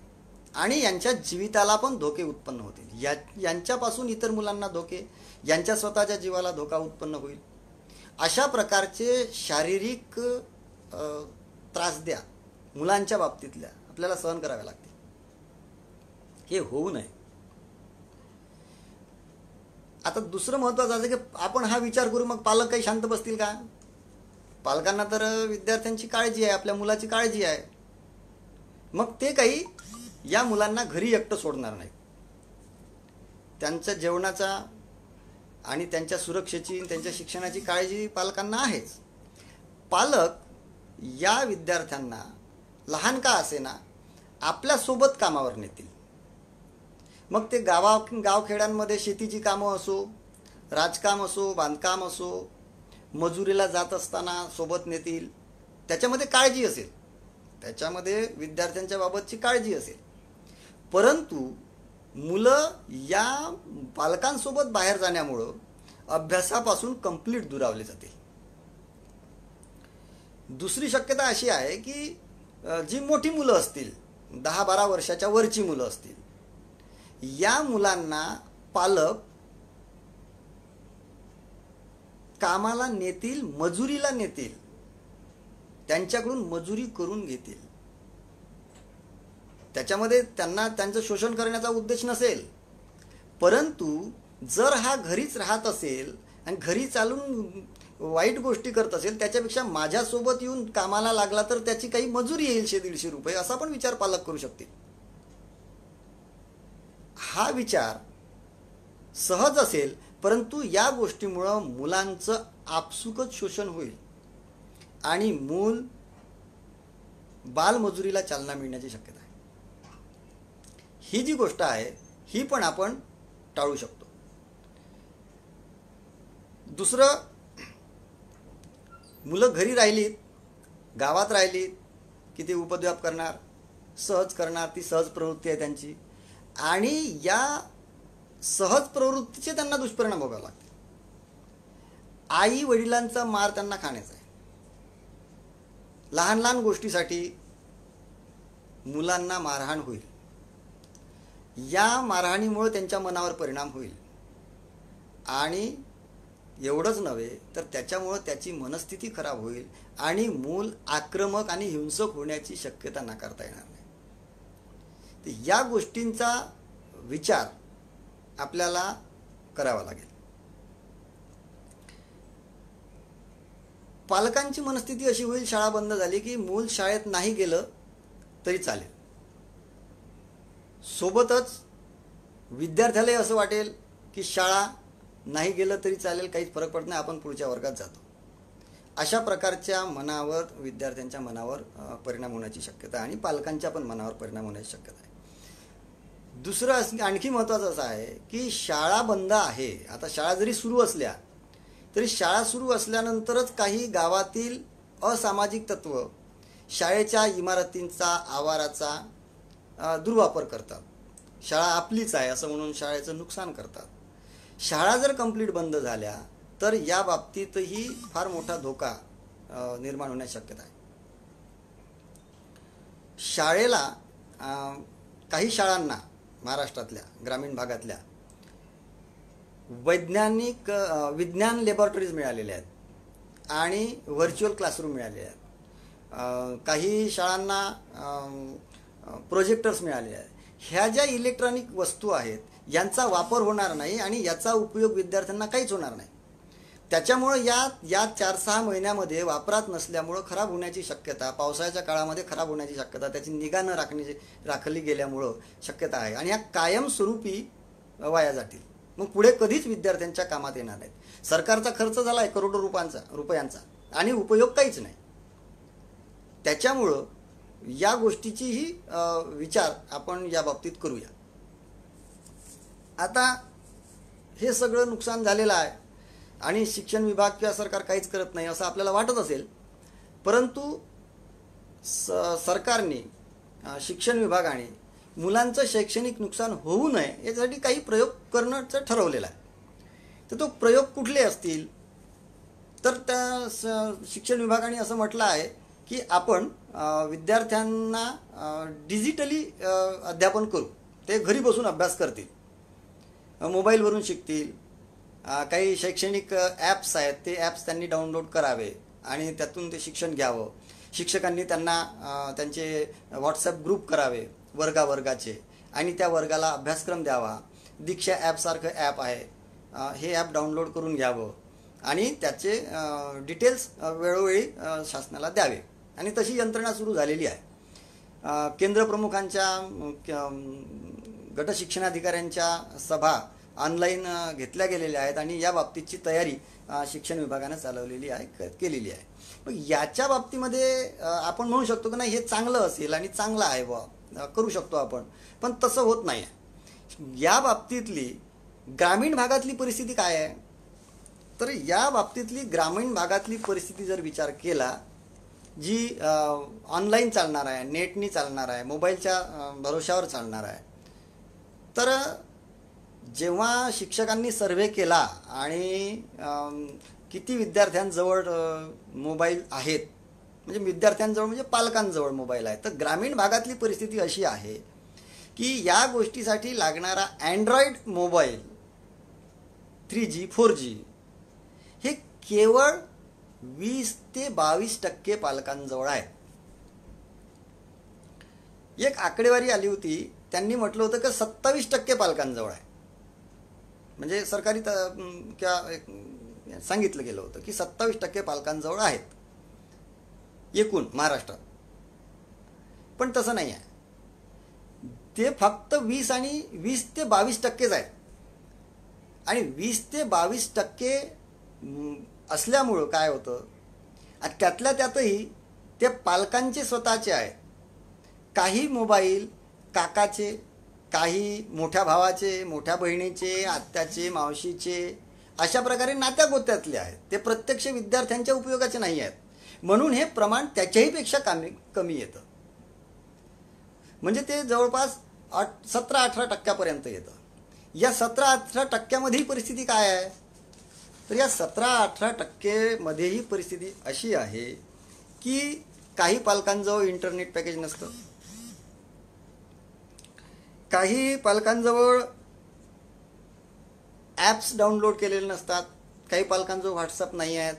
आणि यांच्या जीविताला पण धोके उत्पन्न होतील. यांच्यापासून इतर मुलांना धोके, यांच्या स्वतःच्या जीवाला धोका उत्पन्न होईल. अशा प्रकारचे शारीरिक त्रासद्या मुलांच्या बाबतीतल्या आपल्याला सहन कराव्या लागतील. हे होऊ नये. आता दुसरं महत्त्वाचं असं की आपण हा विचार करू, मग पालक काही शांत बसतील का? पालकांना तर विद्यार्थ्यांची काळजी आहे, आपल्या मुलाची काळजी आहे. मग ते काही या मुलांना घरी एकटं सोडणार नाही. त्यांच्या जेवणाचा आणि त्यांच्या सुरक्षेची, त्यांच्या शिक्षणाची काळजी पालकांना आहेच. पालक या विद्यार्थ्यांना लहान का असेना आपल्यासोबत कामावर नेतील. मग ते गावखेड्यांमध्ये शेतीची कामं असो, राजकाम असो, बांधकाम असो, मजुरीला जात असताना सोबत नेतील. त्याच्यामध्ये काळजी असेल, त्याच्यामध्ये विद्यार्थ्यांच्या बाबतची काळजी असेल. परंतु मुलं या पालकांसोबत बाहेर जाण्यामुळं अभ्यासापासून कंप्लीट दुरावले जातील. दुसरी शक्यता अशी आहे की जी मोठी मुलं असतील, 10-12 वर्षाच्या वरची मुलं असतील, या मुलांना पालक कामाला नेतील, मजुरीला नेतील, त्यांच्याकडून मजुरी करून घेतील. त्याच्यामध्ये त्यांना त्यांचं शोषण करण्याचा उद्देश नसेल. परंतु जर हा घरीच राहत असेल आणि घरी चालून वाईट गोष्टी करत असेल, त्याच्यापेक्षा माझ्यासोबत येऊन कामाला लागला तर त्याची काही मजुरी येईल, 100-150 रुपये, असा पण विचार पालक करू शकतील. हा विचार सहज असेल, परंतु या गोष्टीमुळं मुलांचं आपसुकच शोषण होईल आणि मूल बालमजुरीला चालना मिळण्याची शक्यता आहे. ही जी गोष्ट आहे ही पण आपण टाळू शकतो. दुसरं, मुलं घरी राहिलीत, गावात राहिलीत की ते उपद्व्याप करणार, सहज करणार. ती सहज प्रवृत्ती आहे त्यांची आणि या सहज प्रवृत्तीचे त्यांना दुष्परिणाम भोगावे लागतील. आई वडिलांचा मार त्यांना खाण्याचा आहे. लहान लहान गोष्टीसाठी मुलांना मारहाण होईल. या मारहाणीमुळे त्यांच्या मनावर परिणाम होईल आणि एवढंच नव्हे तर त्याच्यामुळं त्याची मनस्थिती खराब होईल आणि मूल आक्रमक आणि हिंसक होण्याची शक्यता नाकारता येणार नाही. तर या गोष्टींचा विचार आपल्याला करावा लागेल. पालकांची मनस्थिती अशी होईल, शाळा बंद झाली की मूल शाळेत नाही गेलं तरी चालेल. सोबतच विद्यार्थ्यालाही असं वाटेल की शाळा नाही गेलं तरी चालेल, काहीच फरक पडत नाही, आपण पुढच्या वर्गात जातो. अशा प्रकारच्या मनावर, विद्यार्थ्यांच्या मनावर परिणाम होण्याची शक्यता आणि पालकांच्या पण मनावर परिणाम होण्याची शक्यता आहे. दुसरं आणखी महत्त्वाचं असं आहे की शाळा बंद आहे. आता शाळा जरी सुरू असल्या तरी शाळा सुरू असल्यानंतरच काही गावातील असामाजिक तत्व शाळेच्या इमारतींचा, आवाराचा दुर्वापर करतात. शाळा आपलीच आहे असं म्हणून शाळेचं नुकसान करतात. शाळा जर कंप्लीट बंद झाल्या तर या बाबतीतही फार मोठा धोका निर्माण होण्याची शक्यता आहे. शाळेला, काही शाळांना महाराष्ट्रातल्या ग्रामीण भागातल्या विज्ञान लॅबॉरेटरीज मिळालेल्या आहेत आणि व्हर्च्युअल क्लासरूम मिळालेले आहेत. काही शाळांना प्रोजेक्टर्स मिळालेले आहेत. ह्या ज्या इलेक्ट्रॉनिक वस्तू आहेत यांचा वापर होणार नाही आणि याचा उपयोग विद्यार्थ्यांना काहीच होणार नाही. त्याच्यामुळं या 4-6 महिन्यामध्ये वापरात नसल्यामुळं खराब होण्याची शक्यता, पावसाळ्याच्या काळामध्ये खराब होण्याची शक्यता, त्याची निगा न राखली गेल्यामुळं शक्यता आहे आणि ह्या कायमस्वरूपी वाया जातील. मग पुढे कधीच विद्यार्थ्यांच्या कामात येणार नाहीत. सरकारचा खर्च झाला आहे करोडो रुपयांचा आणि उपयोग काहीच नाही. त्याच्यामुळं या गोष्टीचीही विचार आपण या बाबतीत करूया. आता हे सगळं नुकसान झालेलं आहे आणि शिक्षण विभाग किंवा सरकार काहीच करत नाही असं आपल्याला वाटत असेल, परंतु सरकारने, शिक्षण विभागाने मुलांचं शैक्षणिक नुकसान होऊ नये यासाठी काही प्रयोग करण्याचं ठरवलेलं आहे. तर तो प्रयोग कुठले असतील तर त्या शिक्षण विभागाने असं म्हटलं आहे की आपण विद्यार्थ्यांना डिजिटली अध्यापन करू. ते घरी बसून अभ्यास करतील, मोबाईलवरून शिकतील. काही शैक्षणिक ॲप्स आहेत, ते ॲप्स त्यांनी डाउनलोड करावे आणि त्यातून ते शिक्षण घ्यावं. शिक्षकांनी त्यांना त्यांचे व्हॉट्सॲप ग्रुप करावे वर्गाचे आणि त्या वर्गाला अभ्यासक्रम द्यावा. दीक्षा ॲपसारखं ॲप आहे, हे ॲप डाउनलोड करून घ्यावं आणि त्याचे डिटेल्स वेळोवेळी शासनाला द्यावे. आणि तशी यंत्रणा सुरू झालेली आहे. केंद्रप्रमुखांच्या, गट शिक्षणाधिकाऱ्यांच्या सभा ऑनलाईन घेतल्या गेलेल्या आहेत आणि या बाबतीतची तयारी शिक्षण विभागाने केलेली आहे. मग याच्या बाबतीमध्ये आपण म्हणू शकतो की नाही हे चांगलं असेल आणि चांगलं आहे करू शकतो आपण, पण तसं होत नाही. या बाबतीतली ग्रामीण भागातली परिस्थिती काय आहे तर या बाबतीतली ग्रामीण भागातली परिस्थिती जर विचार केला, जी ऑनलाईन चालणार आहे, नेटनी चालणार आहे, मोबाईलच्या भरोशावर चालणार आहे, तर जेव्हा शिक्षकांनी सर्व्हे केला आणि किती विद्यार्थ्यांजवळ मोबाईल आहेत, म्हणजे विद्यार्थ्यांजवळ म्हणजे पालकांजवळ मोबाईल आहे, तर ग्रामीण भागातली परिस्थिती अशी आहे की या गोष्टीसाठी लागणारा अँड्रॉइड मोबाईल 3G 4G हे केवळ 20 ते 22% पालकांजवळ आहे. एक आकडेवारी आली होती, त्यांनी म्हटलं होतं की 27% पालकांजवळ आहे. म्हणजे सरकारी सांगितलं गेलं होतं की 27% पालकांजवळ आहेत एकूण महाराष्ट्रात. पण तसं नाही आहे, ते फक्त 20 ते 22%च आहेत. आणि 20 ते 22% असल्यामुळं काय होतं, त्यातल्या त्यातही ते पालकांचे स्वतःचे आहेत. काही मोबाईल काकाचे, काही मोठ्या भावाचे, मोठ्या बहिणीचे, आत्याचे, मावशीचे, अशा प्रकारे नात्या गोत्यातले आहेत. ते प्रत्यक्ष विद्यार्थ्यांच्या उपयोगाचे नाही आहेत. म्हणून हे प्रमाण त्याच्याही पेक्षा कमी येतं. म्हणजे ते जवळपास 17-18% येतं. या 17-18% परिस्थिती काय आहे तर या 17-18% परिस्थिती अशी आहे की काही पालकांजवळ इंटरनेट पॅकेज नसतं, काही पालकांजवळ ॲप्स डाउनलोड केलेले नसतात, काही पालकांजवळ व्हॉट्सअप नाही आहेत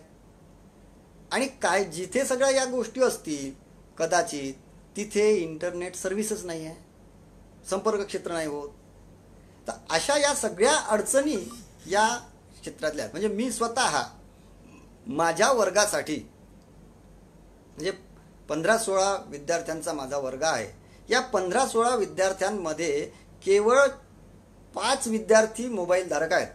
आणि जिथे सगळ्या या गोष्टी असतील कदाचित तिथे इंटरनेट सर्व्हिसच नाही आहे, संपर्क क्षेत्र नाही होत. तर अशा या सगळ्या अडचणी या क्षेत्रातल्या आहेत. म्हणजे मी स्वतः माझ्या वर्गासाठी, म्हणजे 15-16 विद्यार्थ्यांचा माझा वर्ग आहे, या 15-16 विद्यार्थ्यांमध्ये केवळ 5 विद्यार्थी मोबाईलधारक आहेत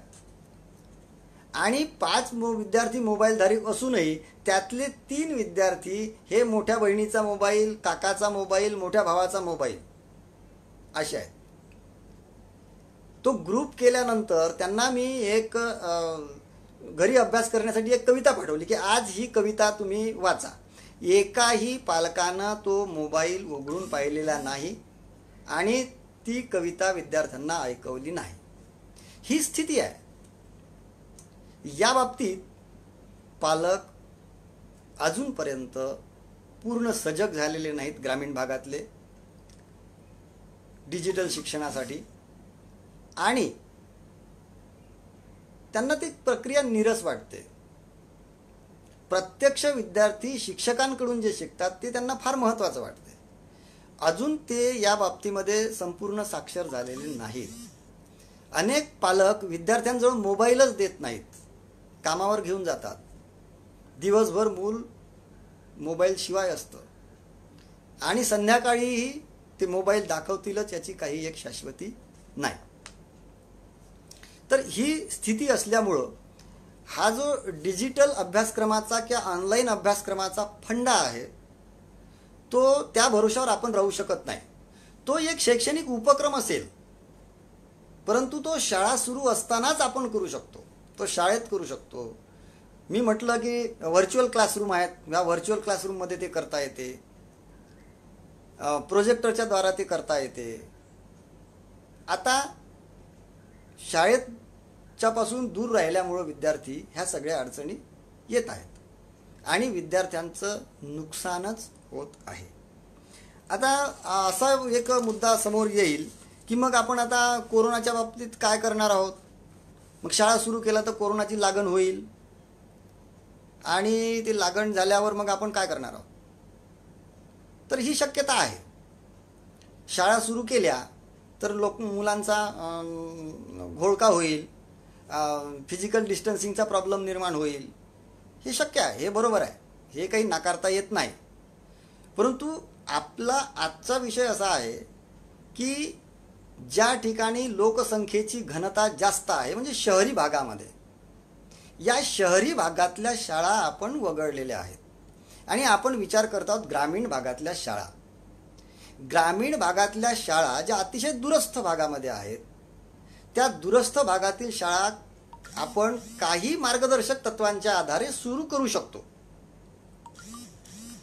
आणि 5 विद्यार्थी मोबाईलधारक असूनही त्यातले 3 विद्यार्थी हे मोठ्या बहिणीचा मोबाईल, काकाचा मोबाईल, मोठ्या भावाचा मोबाईल असे आहेत. तो ग्रुप केल्यानंतर त्यांना मी एक घरी अभ्यास करण्यासाठी एक कविता पाठवली की आज ही कविता तुम्ही वाचा. एकाही पालकानं तो मोबाईल उघडून पाहिलेला नाही आणि ती कविता विद्यार्थ्यांना ऐकवली नाही. ही स्थिती आहे. या बाबतीत पालक अजूनपर्यंत पूर्ण सजग झालेले नाहीत ग्रामीण भागातले डिजिटल शिक्षणासाठी आणि त्यांना ती प्रक्रिया नीरस वाटते. प्रत्यक्ष विद्यार्थी शिक्षकांकडून जे शिकतात ते त्यांना फार महत्त्वाचं वाटते. अजून ते या बाबतीमध्ये संपूर्ण साक्षर झालेले नाहीत. अनेक पालक विद्यार्थ्यांजवळ मोबाईलच देत नाहीत कामावर घेऊन जातात, दिवसभर मूल मोबाईल शिवाय असतं आणि संध्याकाळीही ते मोबाईल दाखवतीलच याची काही एक शाश्वती नाही. तर ही स्थिती असल्यामुळं हा जो डिजिटल अभ्यासक्रमाचा किंवा ऑनलाईन अभ्यासक्रमाचा फंडा आहे तो त्या भरोशावर आपण राहू शकत नाही. तो एक शैक्षणिक उपक्रम असेल, परंतु तो शाळा सुरू असतानाच आपण करू शकतो, तो शाळेत करू शकतो. मी म्हटलं की व्हर्च्युअल क्लासरूम आहेत, या व्हर्च्युअल क्लासरूममध्ये ते करता येते, प्रोजेक्टरच्या द्वारा ते करता येते. आता शाळेच्यापासून दूर राहिल्यामुळं विद्यार्थी ह्या सगळ्या अडचणी येत आहेत आणि विद्यार्थ्यांचं नुकसानच होत आहे. आता असा एक मुद्दा समोर येईल की मग आपण आता कोरोनाच्या बाबतीत काय करणार आहोत. मग शाळा सुरू केला तर कोरोनाची लागण होईल आणि ती लागण झाल्यावर मग आपण काय करणार आहोत. तर ही शक्यता आहे. शाळा सुरू केल्या तर मुलांचा घोळका होईल, फिजिकल डिस्टन्सिंगचा प्रॉब्लेम निर्माण होईल, हे शक्य आहे, हे बरोबर आहे, हे काही नाकारता येत नाही. परंतु आपला आजचा विषय असा आहे की ज्या ठिकाणी लोकसंख्येची घनता जास्त आहे म्हणजे शहरी भागामध्ये, या शहरी भागातल्या शाळा आपण वगळलेल्या आहेत आणि आपण विचार करत आहोत ग्रामीण भागातल्या शाळा. ग्रामीण भागातल्या शाळा ज्या अतिशय दूरस्थ भागामध्ये आहेत, त्या दूरस्थ भागातील शाळा आपण काही मार्गदर्शक तत्वांच्या आधारे सुरू करू शकतो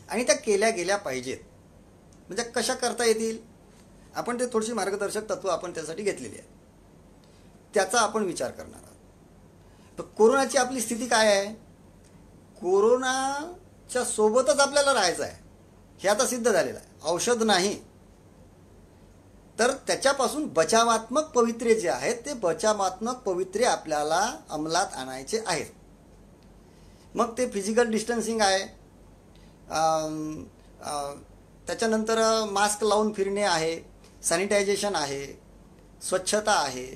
आणि त्या केल्या गेल्या पाहिजेत. म्हणजे कशा करता येतील, आपण ते थोडीशी मार्गदर्शक तत्व आपण त्यासाठी घेतलेली आहेत, त्याचा आपण विचार करणार आहोत. तर कोरोनाची आपली स्थिती काय आहे. कोरोनाच्या सोबतच आपल्याला राहायचं आहे हे आता सिद्ध झालेलं आहे. औषध नाही, तर त्याच्यापासून बचावात्मक पवित्रे जे आहेत ते बचावात्मक पवित्रे आपल्याला अंमलात आणायचे आहेत. मग ते फिजिकल डिस्टन्सिंग आहे, त्याच्यानंतर मास्क लावून फिरणे आहे, सॅनिटायझेशन आहे, स्वच्छता आहे,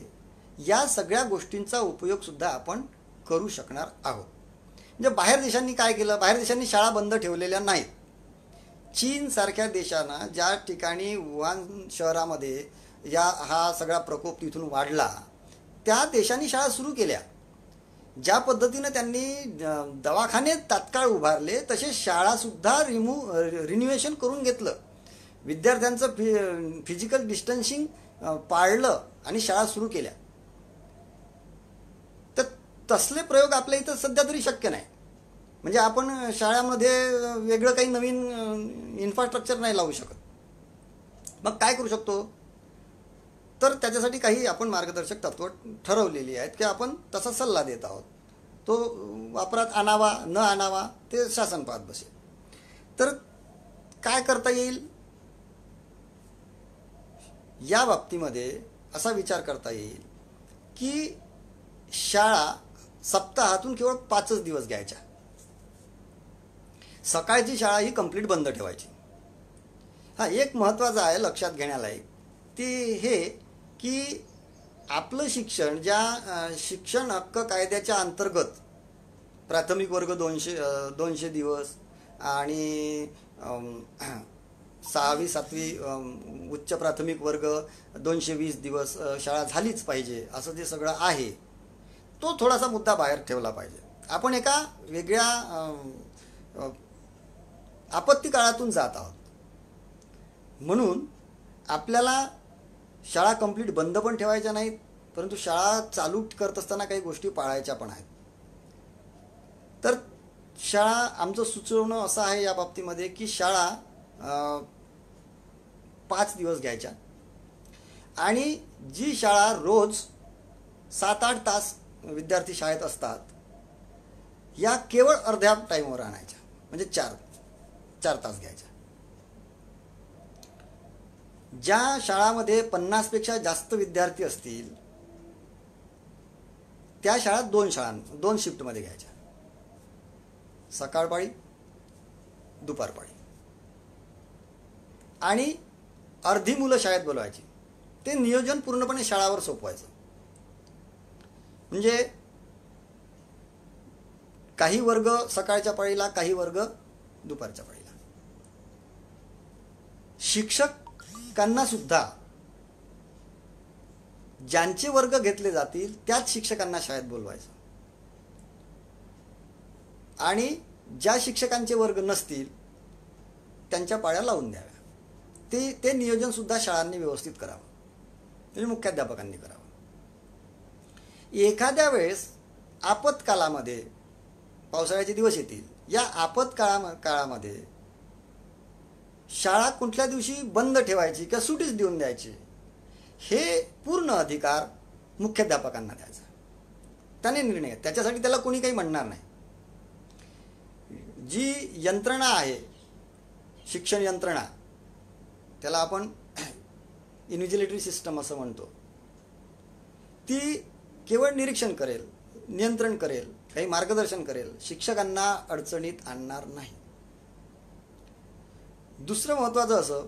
या सगळ्या गोष्टींचा उपयोगसुद्धा आपण करू शकणार आहोत. म्हणजे बाहेर देशांनी काय केलं, बाहेर देशांनी शाळा बंद ठेवलेल्या नाहीत. चीनसारख्या देशानं ज्या ठिकाणी वुहान शहरामध्ये हा सगळा प्रकोप तिथून वाढला, त्या देशांनी शाळा सुरू केल्या. ज्या पद्धतीनं त्यांनी दवाखाने तात्काळ उभारले तसे शाळासुद्धा रिन्युएशन करून घेतलं, विद्यार्थ्यांचं फिजिकल डिस्टन्सिंग पाळलं आणि शाळा सुरू केल्या. तर तसले प्रयोग आपल्या इथं सध्या तरी शक्य नाही. म्हणजे आपण शाळामध्ये वेगळं काही नवीन इन्फ्रास्ट्रक्चर नाही लावू शकत. मग काय करू शकतो, तर त्याच्यासाठी काही आपण मार्गदर्शक तत्त्व ठरवलेली आहेत की आपण तसा सल्ला देत आहोत. तो वापरात आणावा न आणावा ते शासन पाहत बसेल. तर काय करता येईल या बाबतीमध्ये असा विचार करता येईल की शाळा सप्ताहातून केवळ 5च दिवस घ्यायच्या. सकाळची शाळा ही कंप्लीट बंद ठेवायची. हा एक महत्त्वाचं आहे लक्षात घेण्यालायक, ते हे की आपलं शिक्षण ज्या शिक्षण हक्क कायद्याच्या अंतर्गत प्राथमिक वर्ग 200 दिवस आणि 6वी 7वी उच्च प्राथमिक वर्ग 220 दिवस शाळा झालीच पाहिजे असं जे सगळं आहे, तो थोडासा मुद्दा बाहेर ठेवला पाहिजे. आपण एका वेगळ्या आपत्ती काळातून जात आहोत, म्हणून आपल्याला शाळा कंप्लीट बंद पण ठेवायच्या नाहीत, परंतु शाळा चालू करत असताना काही गोष्टी पाळायच्या पण आहेत. तर शाळा आमचं सुचवणं असं आहे या बाबतीमध्ये की शाळा 5 दिवस घ्यायच्या आणि जी शाळा रोज 7-8 तास विद्यार्थी शाळेत असतात, या केवळ अर्ध्या टाईमवर आणायच्या, म्हणजे 4 तास घ्यायच्या. ज्या शाळामध्ये 50 पेक्षा जास्त विद्यार्थी असतील त्या शाळा 2 शिफ्टमध्ये घ्यायच्या, सकाळपाळी दुपारपाळी, आणि अर्धी मुलं शाळेत बोलवायची. ते नियोजन पूर्णपणे शाळावर सोपवायचं. म्हणजे काही वर्ग सकाळच्या पाळीला, काही वर्ग दुपारच्या पाळीला. शिक्षकांना सुद्धा ज्यांचे वर्ग घेतले जातील त्याच शिक्षकांना शाळेत बोलवायचं आणि ज्या शिक्षकांचे वर्ग नसतील त्यांच्या पाळ्या लावून द्याव्या. ते नियोजन सुद्धा शाळांनी व्यवस्थित करावं, म्हणजे मुख्याध्यापकांनी करावं. एखाद्या वेळेस आपत्कालामध्ये, पावसाळ्याचे दिवस येतील, या काळामध्ये शाळा कुठल्या दिवशी बंद ठेवायची किंवा सुटीच देऊन द्यायची, हे पूर्ण अधिकार मुख्याध्यापकांना द्यायचा. त्याने निर्णय, त्याच्यासाठी त्याला कोणी काही म्हणणार नाही. जी यंत्रणा आहे, शिक्षण यंत्रणा, त्याला आपण इन्व्हिजिलेटरी सिस्टम असं म्हणतो, ती केवळ निरीक्षण करेल, नियंत्रण करेल, काही मार्गदर्शन करेल, शिक्षकांना अडचणीत आणणार नाही. दुसरं महत्त्वाचं असं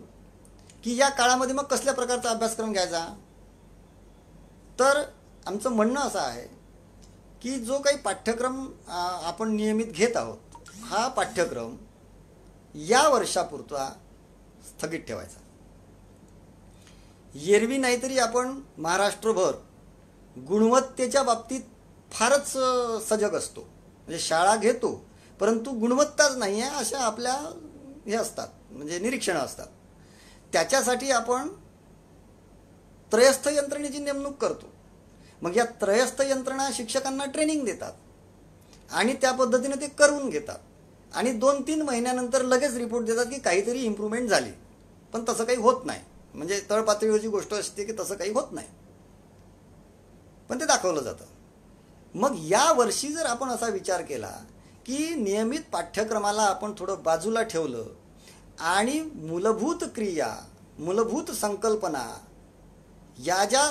की या काळामध्ये मग कसल्या प्रकारचा अभ्यासक्रम घ्यायचा, तर आमचं म्हणणं असं आहे की जो काही पाठ्यक्रम आपण नियमित घेत आहोत, हा पाठ्यक्रम या वर्षापुरता स्थगित ठेवायचा. एरवी नाहीतरी आपण महाराष्ट्रभर गुणवत्तेच्या बाबतीत फारच सजग असतो, म्हणजे शाळा घेतो परंतु गुणवत्ताच नाही आहे अशा आपल्या हे असतात, म्हणजे निरीक्षणं असतात. त्याच्यासाठी आपण त्रयस्थ यंत्रणेची नेमणूक करतो. मग या त्रयस्थ यंत्रणा शिक्षकांना ट्रेनिंग देतात आणि त्या पद्धतीने ते करून घेतात आणि 2-3 महिन्यानंतर लगेच रिपोर्ट देतात की काहीतरी इम्प्रूव्हमेंट झाली. पण तसं काही होत नाही, म्हणजे तळपातळीवरची गोष्ट असते की तसं काही होत नाही, पण ते दाखवलं जातं. मग या वर्षी जर आपण असा विचार केला की नियमित पाठ्यक्रमाला आपण थोडं बाजूला ठेवलं आणि मूलभूत क्रिया, मूलभूत संकल्पना, या ज्या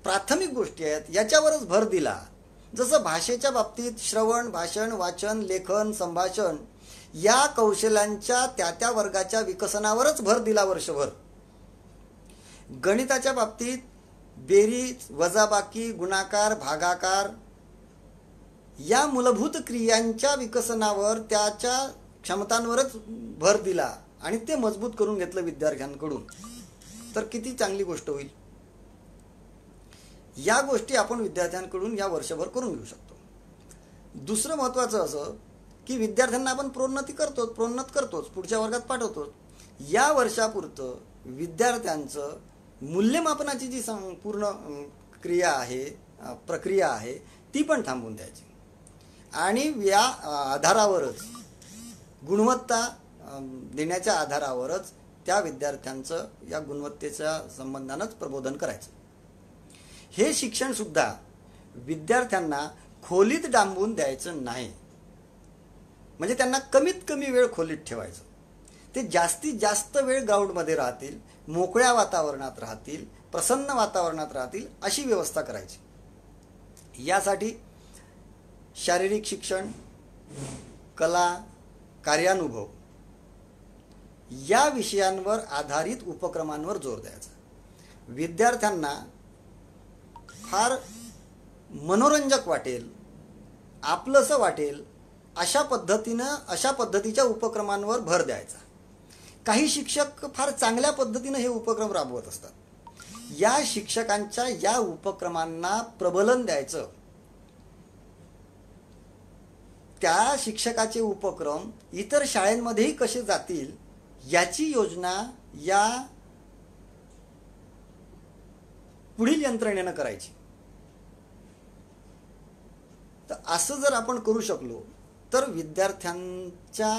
प्राथमिक गोष्टी आहेत याच्यावरच भर दिला, जसं भाषेच्या बाबतीत श्रवण, भाषण, वाचन, लेखन, संभाषण या कौशल्यांच्या त्या वर्गाच्या विकसनावरच भर दिला वर्षभर. गणिताच्या बाबतीत बेरीज, वजाबाकी, गुणाकार, भागाकार या मूलभूत क्रियांच्या विकसनावर, त्याच्या क्षमतांवरच भर दिला आणि ते मजबूत करून घेतलं विद्यार्थ्यांकडून, तर किती चांगली गोष्ट होईल. या गोष्टी आपण विद्यार्थ्यांकडून या वर्षभर करून घेऊ शकतो. दुसरं महत्त्वाचं असं की विद्यार्थ्यांना आपण प्रोन्नत करतोच, पुढच्या वर्गात पाठवतो. या वर्षापुरतं विद्यार्थ्यांचं मूल्यमापनाची जी पूर्ण प्रक्रिया आहे ती पण थांबवून द्यायची आणि या आधारावरच, गुणवत्ता देण्याच्या आधारावरच त्या विद्यार्थ्यांचं या गुणवत्तेच्या संबंधानंच प्रबोधन करायचं. हे शिक्षण सुद्धा विद्यार्थ्यांना खोलीत डांबून द्यायचं नाही, म्हणजे त्यांना कमीत कमी वेळ खोलीत ठेवायचं. ते जास्तीत जास्त वेळ ग्राउंडमध्ये राहतील, मोकळ्या वातावरणात राहतील, प्रसन्न वातावरणात राहतील अशी व्यवस्था करायची. यासाठी शारीरिक शिक्षण, कला, कार्यानुभव या विषयांवर आधारित उपक्रमांवर जोर द्यायचा. विद्यार्थ्यांना फार मनोरंजक वाटेल, आपलंसं वाटेल अशा पद्धतीच्या उपक्रमांवर भर द्यायचा. काही शिक्षक फार चांगल्या पद्धतीने हे उपक्रम राबवत असतात. या शिक्षकांच्या या उपक्रमांना प्रबलन द्यायचं. त्या शिक्षकाचे उपक्रम इतर शाळांमध्येही कसे जातील याची योजना या पुढील यंत्रणेनं करायची. तर असं जर आपण करू शकलो तर विद्यार्थ्यांच्या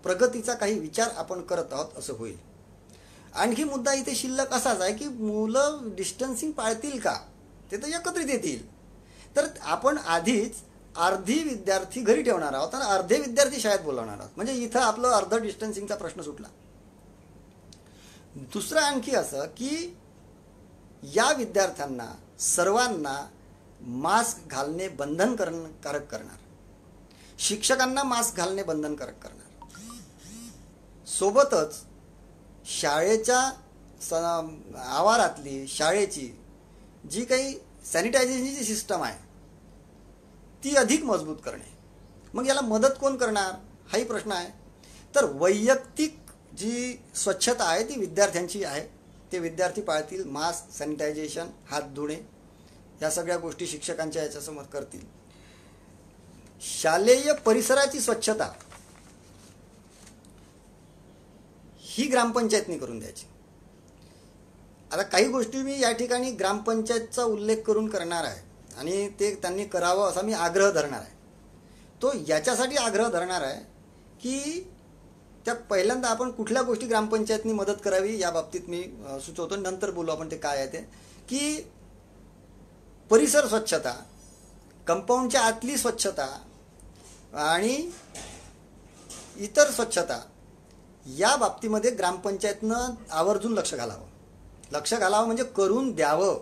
प्रगतीचा काही विचार आपण करत आहोत असं होईल. आणखी मुद्दा इथे शिल्लक असाच आहे की मुलं डिस्टन्सिंग पाळतील का, ते तर एकत्रित येतील. तर आपण आधीच अर्धी विद्यार्थी घरी ठेवणार आहोत आणि अर्धे विद्यार्थी शाळेत बोलवणार आहोत, म्हणजे इथं आपलं अर्ध डिस्टन्सिंगचा प्रश्न सुटला. दुसरं आणखी असं की या विद्यार्थ्यांना सर्वांना मास्क घालणे बंधनकारक करणार, शिक्षकांना मास्क घालणे बंधनकारक करणार. सोबतच शाळेच्या आवारातली शाळेची जी काही सॅनिटायझेशनची सिस्टम आहे ती अधिक मजबूत करणे मग याला मदत कोण करणार हाही प्रश्न आहे. तर वैयक्तिक जी स्वच्छता आहे ती विद्यार्थ्यांची आहे. ते विद्यार्थी पाळतील. मास्क, सॅनिटायझेशन, हात धुणे या सगळ्या गोष्टी शिक्षकांच्या याच्यासमोर करतील. शालेय परिसराची स्वच्छता ही ग्रामपंचायतनी करून द्यायची. आता काही गोष्टी मी या ठिकाणी ग्रामपंचायतचा उल्लेख करून करणार आहे आणि ते त्यांनी करावं असा मी आग्रह धरणार आहे. तो याच्यासाठी आग्रह धरणार आहे की त्या पहिल्यांदा आपण कुठल्या गोष्टी ग्रामपंचायतनी मदत करावी या बाबतीत मी सुचवतो. नंतर बोलू आपण ते काय आहे ते. की परिसर स्वच्छता, कंपाऊंडच्या आतली स्वच्छता आणि इतर स्वच्छता या बाबतीमध्ये ग्रामपंचायतनं आवर्जून लक्ष घालावं. लक्ष घालावं म्हणजे करून द्यावं.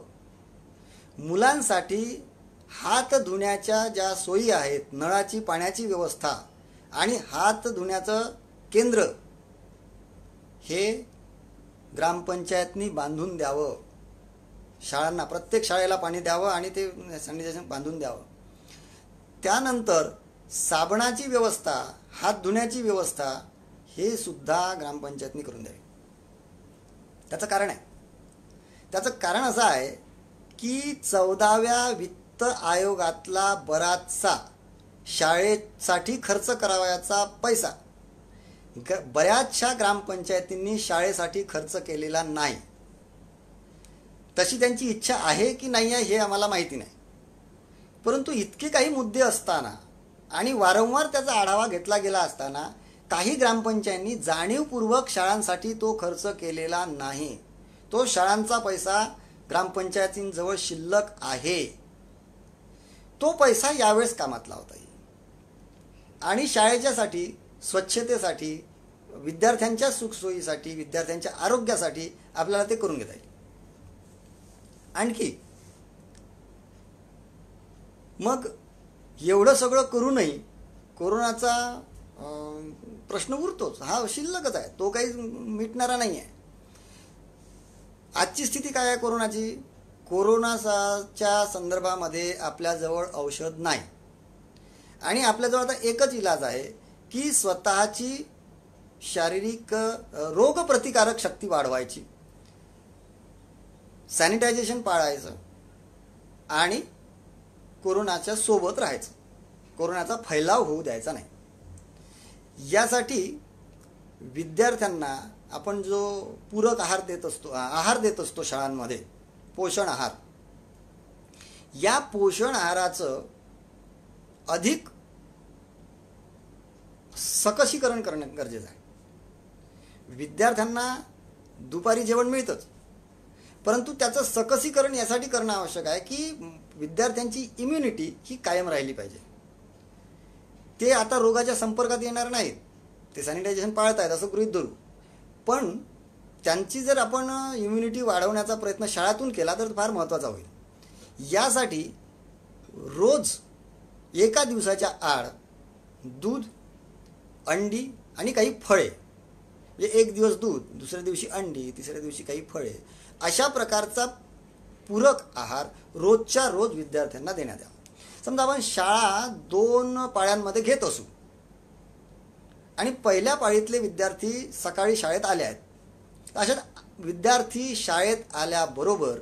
मुलांसाठी हात धुण्याच्या ज्या सोयी आहेत, नळाची पाण्याची व्यवस्था आणि हात धुण्याचं केंद्र हे ग्रामपंचायतनी बांधून द्यावं. शाळांना, प्रत्येक शाळेला पाणी द्यावं आणि ते सॅनिटायझेशन बांधून द्यावं. त्यानंतर साबणाची व्यवस्था, हात धुण्याची व्यवस्था हे सुद्धा ग्रामपंचायतनी करून द्यावी. त्याचं कारण आहे. त्याचं कारण असं आहे की 14व्या वित्त आयोगातला बराचसा शाळेसाठी खर्च करावयाचा पैसा बऱ्याचशा ग्रामपंचायतींनी शाळेसाठी खर्च केलेला नाही. तशी त्यांची इच्छा आहे की नाही आहे हे आम्हाला माहिती नाही. परंतु इतके काही मुद्दे असताना आणि वारंवार त्याचा आढावा घेतला गेला असताना काही ग्रामपंचायतींनी जाणीवपूर्वक शाळांसाठी तो खर्च केलेला नाही. तो शाळांचा पैसा ग्रामपंचायतींजवळ शिल्लक आहे. तो पैसा यावेळेस कामात लावता येईल आणि शाळेच्यासाठी, स्वच्छतेसाठी, विद्यार्थ्यांच्या सुखसोयीसाठी, विद्यार्थ्यांच्या आरोग्यासाठी आपल्याला ते करून घेता येईल. आणखी मग एवढं सगळं करूनही कोरोनाचा प्रश्न उरतोच. हा शिल्लकच आहे. तो काही मिटणारा नाही आहे. आजची स्थिती काय आहे कोरोनाची? कोरोनाच्या संदर्भामध्ये आपल्याजवळ औषध नाही आणि आपल्याजवळ आता एकच इलाज आहे की स्वतःची शारीरिक रोगप्रतिकारक शक्ती वाढवायची, सॅनिटायझेशन पाळायचं आणि कोरोनाच्या सोबत राहायचं. कोरोनाचा फैलाव होऊ द्यायचा नाही. यासाठी विद्यार्थ्यांना आपण जो पूरक आहार देत असतो शाळांमध्ये, पोषण आहार, या पोषण आहाराचं अधिक सकशीकरण करणं गरजेचं आहे. विद्यार्थ्यांना दुपारी जेवण मिळतंच, परंतु त्याचं सकसीकरण यासाठी करणं आवश्यक आहे की विद्यार्थ्यांची इम्युनिटी ही कायम राहिली पाहिजे. ते आता रोगाच्या संपर्कात येणार नाहीत, ते सॅनिटायझेशन पाळत आहेत असं गृहीत धरू, पण त्यांची जर आपण इम्युनिटी वाढवण्याचा प्रयत्न शाळातून केला तर फार महत्त्वाचा होईल. यासाठी रोज एका दिवसाच्या आड दूध, अंडी आणि काही फळे, म्हणजे एक दिवस दूध, दुसऱ्या दिवशी अंडी, तिसऱ्या दिवशी काही फळे, अशा प्रकारचा पूरक आहार रोजच्या रोज विद्यार्थ्यांना देण्यात यावा. समजा आपण शाळा 2 पाळ्यांमध्ये घेत असू आणि पहिल्या पाळीतले विद्यार्थी सकाळी शाळेत आले आहेत, अशात विद्यार्थी शाळेत आल्याबरोबर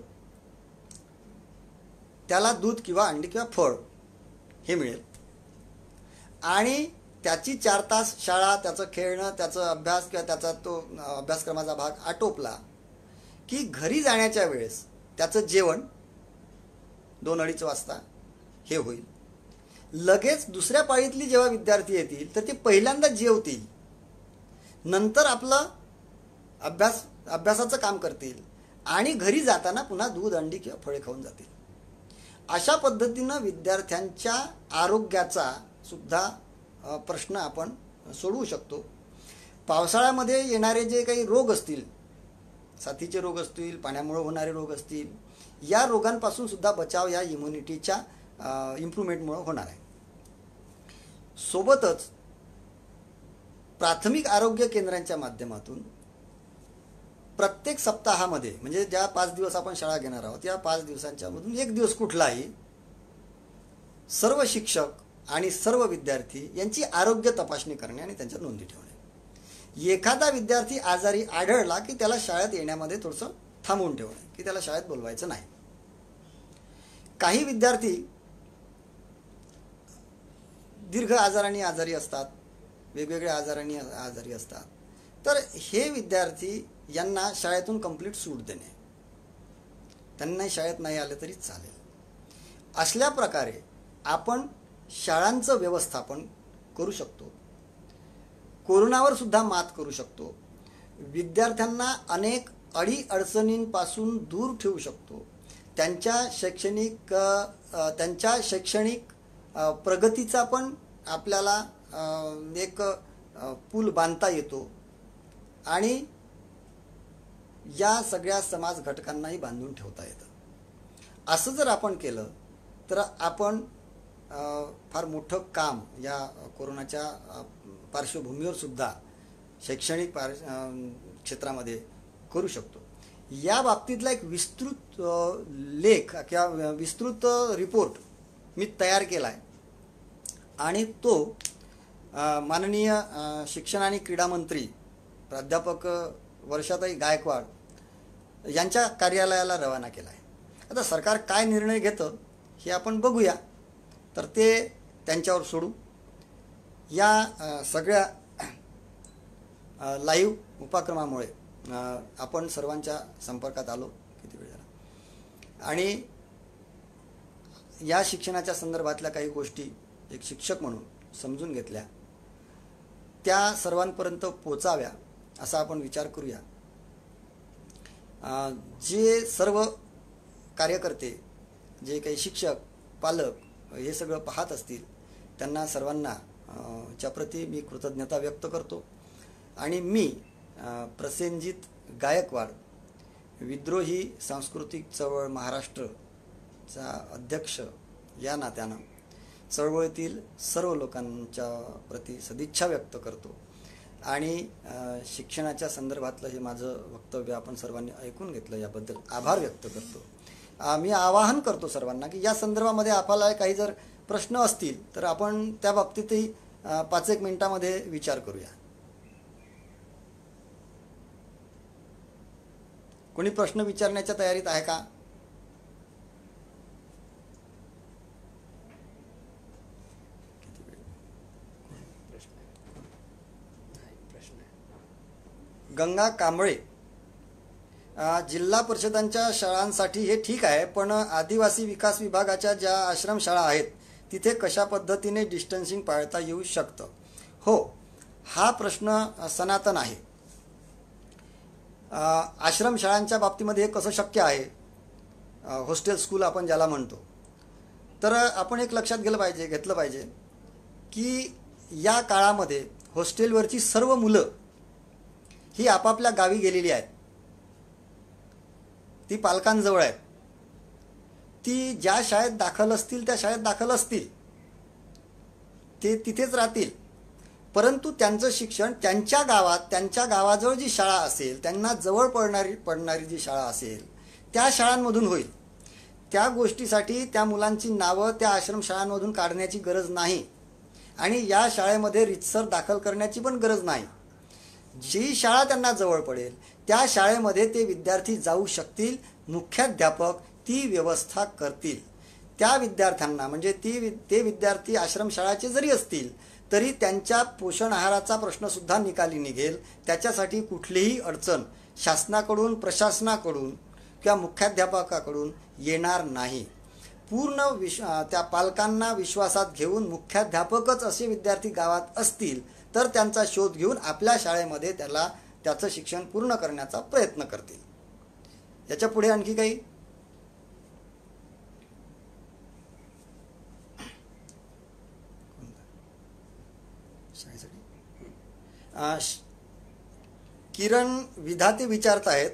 त्याला दूध किंवा अंडी किंवा फळ हे मिळेल आणि त्याची 4 तास शाळा, त्याचं खेळणं, त्याचा अभ्यास किंवा त्याचा तो अभ्यासक्रमाचा भाग आटोपला की घरी जाण्याच्या वेळेस त्याचं जेवण 2-2:30 वाजता हे होईल. लगेच दुसऱ्या पाळीतली जेव्हा विद्यार्थी येतील तर ते पहिल्यांदा जेवतील, नंतर आपलं अभ्यासाचं काम करतील आणि घरी जाताना पुन्हा दूध, अंडी किंवा फळे खाऊन जातील. अशा पद्धतीनं विद्यार्थ्यांच्या आरोग्याचा सुद्धा प्रश्न आपण सोडवू शकतो. पावसाळ्यामध्ये येणारे जे काही रोग असतील, साथीचे रोग असतील, पाण्यामुळे होणारे रोग असतील, या रोगांपासून सुद्धा बचाव या इम्युनिटीच्या इम्प्रूव्हमेंटमुळे होणार आहे. सोबतच प्राथमिक आरोग्य केंद्रांच्या माध्यमातून प्रत्येक सप्ताहामध्ये, म्हणजे ज्या 5 दिवस आपण शाळा घेणार आहोत, या 5 दिवसांच्या मधून एक दिवस कुठलाही सर्व शिक्षक आणि सर्व विद्यार्थी यांची आरोग्य तपासणी करणे आणि त्यांच्या नोंदी ठेवणे. एखादा विद्यार्थी आजारी आढळला की त्याला शाळेत येण्यामध्ये थोडंसं थांबवून ठेवणे, की त्याला शाळेत बोलवायचं नाही. काही विद्यार्थी दीर्घ आजाराने आजारी असतात, वेगवेगळ्या आजारांनी आजारी असतात, तर हे विद्यार्थी यांना शाळेतून कंप्लीट सूट देणे, त्यांना शाळेत नाही आले तरी चालेल. असल्या प्रकारे आपण शाळांचं व्यवस्थापन करू शकतो, कोरोनावर सुद्धा मात करू शकतो, विद्यार्थ्यांना अनेक अडीअडचणींपासून दूर ठेवू शकतो, त्यांच्या शैक्षणिक प्रगतीचा पण आपल्याला एक पूल बांधता येतो आणि या सगळ्या समाज घटकांनाही बांधून ठेवता येतं. असं जर आपण केलं तर आपण फार मोठं काम या कोरोनाच्या पार्श्वभूमीवर सुद्धा शैक्षणिक क्षेत्रामध्ये करू शकतो. या बाबतीतला एक विस्तृत लेख किंवा विस्तृत रिपोर्ट मी तयार केला आहे आणि तो माननीय शिक्षण आणि क्रीडा मंत्री प्राध्यापक वर्षाताई गायकवाड यांच्या कार्यालयाला रवाना केला आहे. आता सरकार काय निर्णय घेतं हे आपण बघूया, तर ते त्यांच्यावर सोडू. या सगळ्या लाईव्ह उपक्रमामुळे आपण सर्वांच्या संपर्कात आलो, किती वेळ झाला, आणि या शिक्षणाच्या संदर्भातल्या काही गोष्टी एक शिक्षक म्हणून समजून घेतल्या, त्या सर्वांपर्यंत पोचाव्या असा आपण विचार करूया. जे सर्व कार्यकर्ते, जे काही शिक्षक, पालक हे सगळं पाहत असतील त्यांना सर्वांना च्याप्रती मी कृतज्ञता व्यक्त करतो. आणि मी प्रसेनजित गायकवाड, विद्रोही सांस्कृतिक चळवळ महाराष्ट्रचा अध्यक्ष या नात्यानं चळवळीतील सर्व लोकांच्या प्रती सदिच्छा व्यक्त करतो आणि शिक्षणाच्या संदर्भातलं हे माझं वक्तव्य आपण सर्वांनी ऐकून घेतलं याबद्दल आभार व्यक्त करतो. मी आवाहन करतो सर्वांना की या संदर्भामध्ये आपल्याला काही जर प्रश्न असतील तर आपण त्या बाबतीतही 5-1 मिनिटामध्ये विचार करूया. कोणी प्रश्न विचारण्याच्या तयारीत आहे का? गंगा कांबळे, जिल्हा परिषदांच्या शाळांसाठी हे ठीक आहे, पण आदिवासी विकास विभागाच्या ज्या आश्रमशाळा आहेत तिथे कशा पद्धतीने डिस्टन्सिंग पाळता येऊ शकतं? हो, हा प्रश्न सनातन आहे. आश्रमशाळांच्या बाबतीमध्ये हे कसं शक्य आहे? हॉस्टेल स्कूल आपण ज्याला म्हणतो, तर आपण एक लक्षात घेतलं पाहिजे की या काळामध्ये हॉस्टेलवरची सर्व मुलं ही आपापल्या गावी गेलेली आहेत, ती पालकांजवळ आहेत, ती ज्या शाळेत दाखल असतील त्या शाळेत दाखल असतील, ते तिथेच राहतील, परंतु त्यांचं शिक्षण त्यांच्या गावात, त्यांच्या गावाजवळ जी शाळा असेल, त्यांना जवळ पडणारी जी शाळा असेल त्या शाळांमधून होईल. त्या गोष्टीसाठी त्या मुलांची नावं त्या आश्रमशाळांमधून काढण्याची गरज नाही आणि या शाळेमध्ये रीतसर दाखल करण्याची पण गरज नाही. जी शाळा त्यांना जवळ पडेल त्या शाळेमध्ये ते विद्यार्थी जाऊ शकतील, मुख्याध्यापक ती व्यवस्था करतील. त्या विद्यार्थ्यांना म्हणजे ते विद्यार्थी आश्रमशाळाचे जरी असतील तरी त्यांच्या पोषण आहाराचा प्रश्नसुद्धा निकाली निघेल. त्याच्यासाठी कुठलीही अडचण शासनाकडून, प्रशासनाकडून किंवा मुख्याध्यापकाकडून येणार नाही. त्या पालकांना विश्वासात घेऊन मुख्याध्यापकच असे विद्यार्थी गावात असतील तर त्यांचा शोध घेऊन आपल्या शाळेमध्ये त्याचं शिक्षण पूर्ण करण्याचा प्रयत्न करतील. याच्या पुढे आणखी काही? किरण विधाते विचारत आहेत,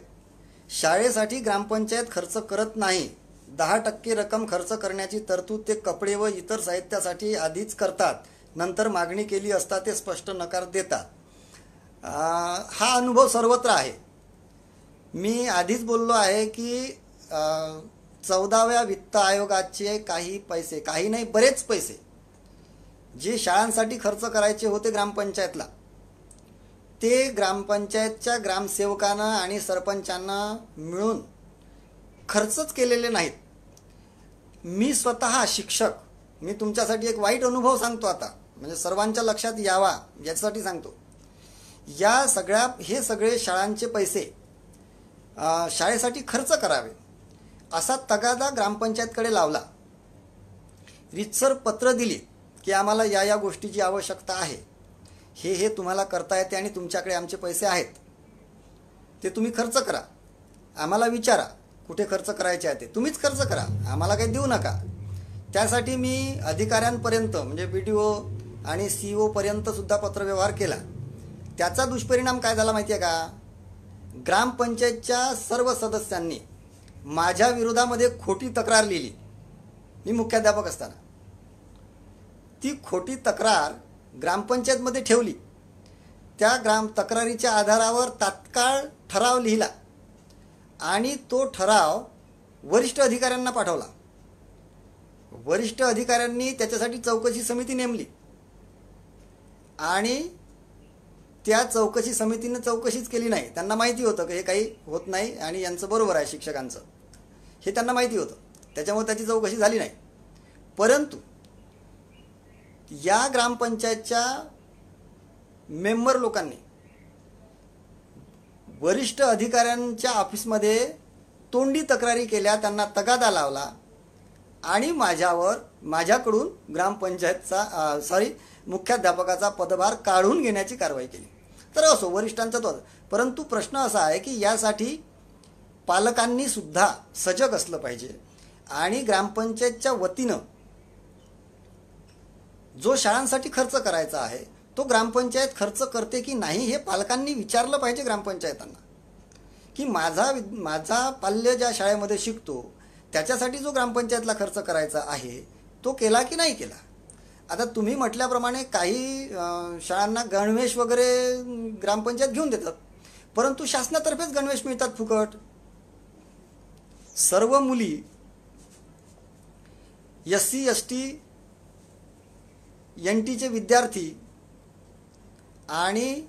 शाळेसाठी ग्रामपंचायत खर्च करत नाही, 10% रक्कम खर्च करण्याची तरतूद ते कपडे व इतर साहित्यासाठी आधीच करतात, नंतर मागणी केली असता ते स्पष्ट नकार देतात. हा अनुभव सर्वत्र आहे. मी आधीच बोललो आहे की 14व्या वित्त आयोगाचे काही पैसे, काही नाही बरेच पैसे जे शाळांसाठी खर्च करायचे होते ग्रामपंचायतला, ते ग्रामपंचायतच्या ग्रामसेवकांना आणि सरपंचांना मिळून खर्चच केलेले नाहीत. मी स्वतः शिक्षक, मी तुमच्यासाठी एक वाईट अनुभव सांगतो आता, म्हणजे सर्वांच्या लक्षात यावा याच्यासाठी सांगतो. हे सगळे शाळांचे पैसे शाळेसाठी खर्च करावे असा तगादा ग्रामपंचायतकडे लावला. रीतसर पत्र दिली की आम्हाला या गोष्टीची आवश्यकता आहे, हे तुम्हाला करता येते आणि तुमच्याकडे आमचे पैसे आहेत, ते तुम्ही खर्च करा. आम्हाला विचारा कुठे खर्च करायचे आहे, ते तुम्हीच खर्च करा, आम्हाला काही देऊ नका. त्यासाठी मी अधिकाऱ्यांपर्यंत म्हणजे BDO आणि CO पर्यंत सुद्धा पत्रव्यवहार केला. त्याचा दुष्परिणाम काय झाला माहिती आहे का? ग्रामपंचायतच्या सर्व सदस्यांनी माझ्या विरोधामध्ये खोटी तक्रार लिहिली. मी मुख्याध्यापक असताना ती खोटी तक्रार ग्रामपंचायतमध्ये ठेवली. त्या तक्रारीच्या आधारावर तात्काळ ठराव लिहिला आणि तो ठराव वरिष्ठ अधिकाऱ्यांना पाठवला. वरिष्ठ अधिकाऱ्यांनी त्याच्यासाठी चौकशी समिती नेमली आणि त्या चौकशी समितीने चौकशीच केली नाही. त्यांना माहिती होतं की हे काही होत नाही आणि यांचं बरोबर आहे शिक्षकांचं, हे त्यांना माहिती होतं, त्याच्यामुळे त्याची चौकशी झाली नाही. परंतु या ग्रामपंचायतच्या मेंबर लोकांनी वरिष्ठ अधिकाऱ्यांच्या ऑफिसमध्ये तोंडी तक्रारी केल्या, त्यांना तगादा लावला आणि माझ्याकडून ग्रामपंचायतचा मुख्याध्यापकाचा पदभार काढून घेण्याची कारवाई केली. तर असो, वरिष्ठांचा तो. परंतु प्रश्न असा आहे की यासाठी पालकांनी सुद्धा सजग असलं पाहिजे आणि ग्रामपंचायतच्या वतीनं जो शाळांसाठी खर्च करायचा आहे तो ग्रामपंचायत खर्च करते की नाही हे पालकांनी विचारलं पाहिजे ग्रामपंचायतांना, की माझा पाल्य ज्या शाळेमध्ये शिकतो त्याच्यासाठी जो ग्रामपंचायतला खर्च करायचा आहे तो केला की नाही केला. आता तुम्ही म्हटल्याप्रमाणे काही शाळांना गणवेश वगैरे ग्रामपंचायत घेऊन देतात, परंतु शासनातर्फेच गणवेश मिळतात फुकट. सर्व मुली SC ST NTचे विद्यार्थी आणि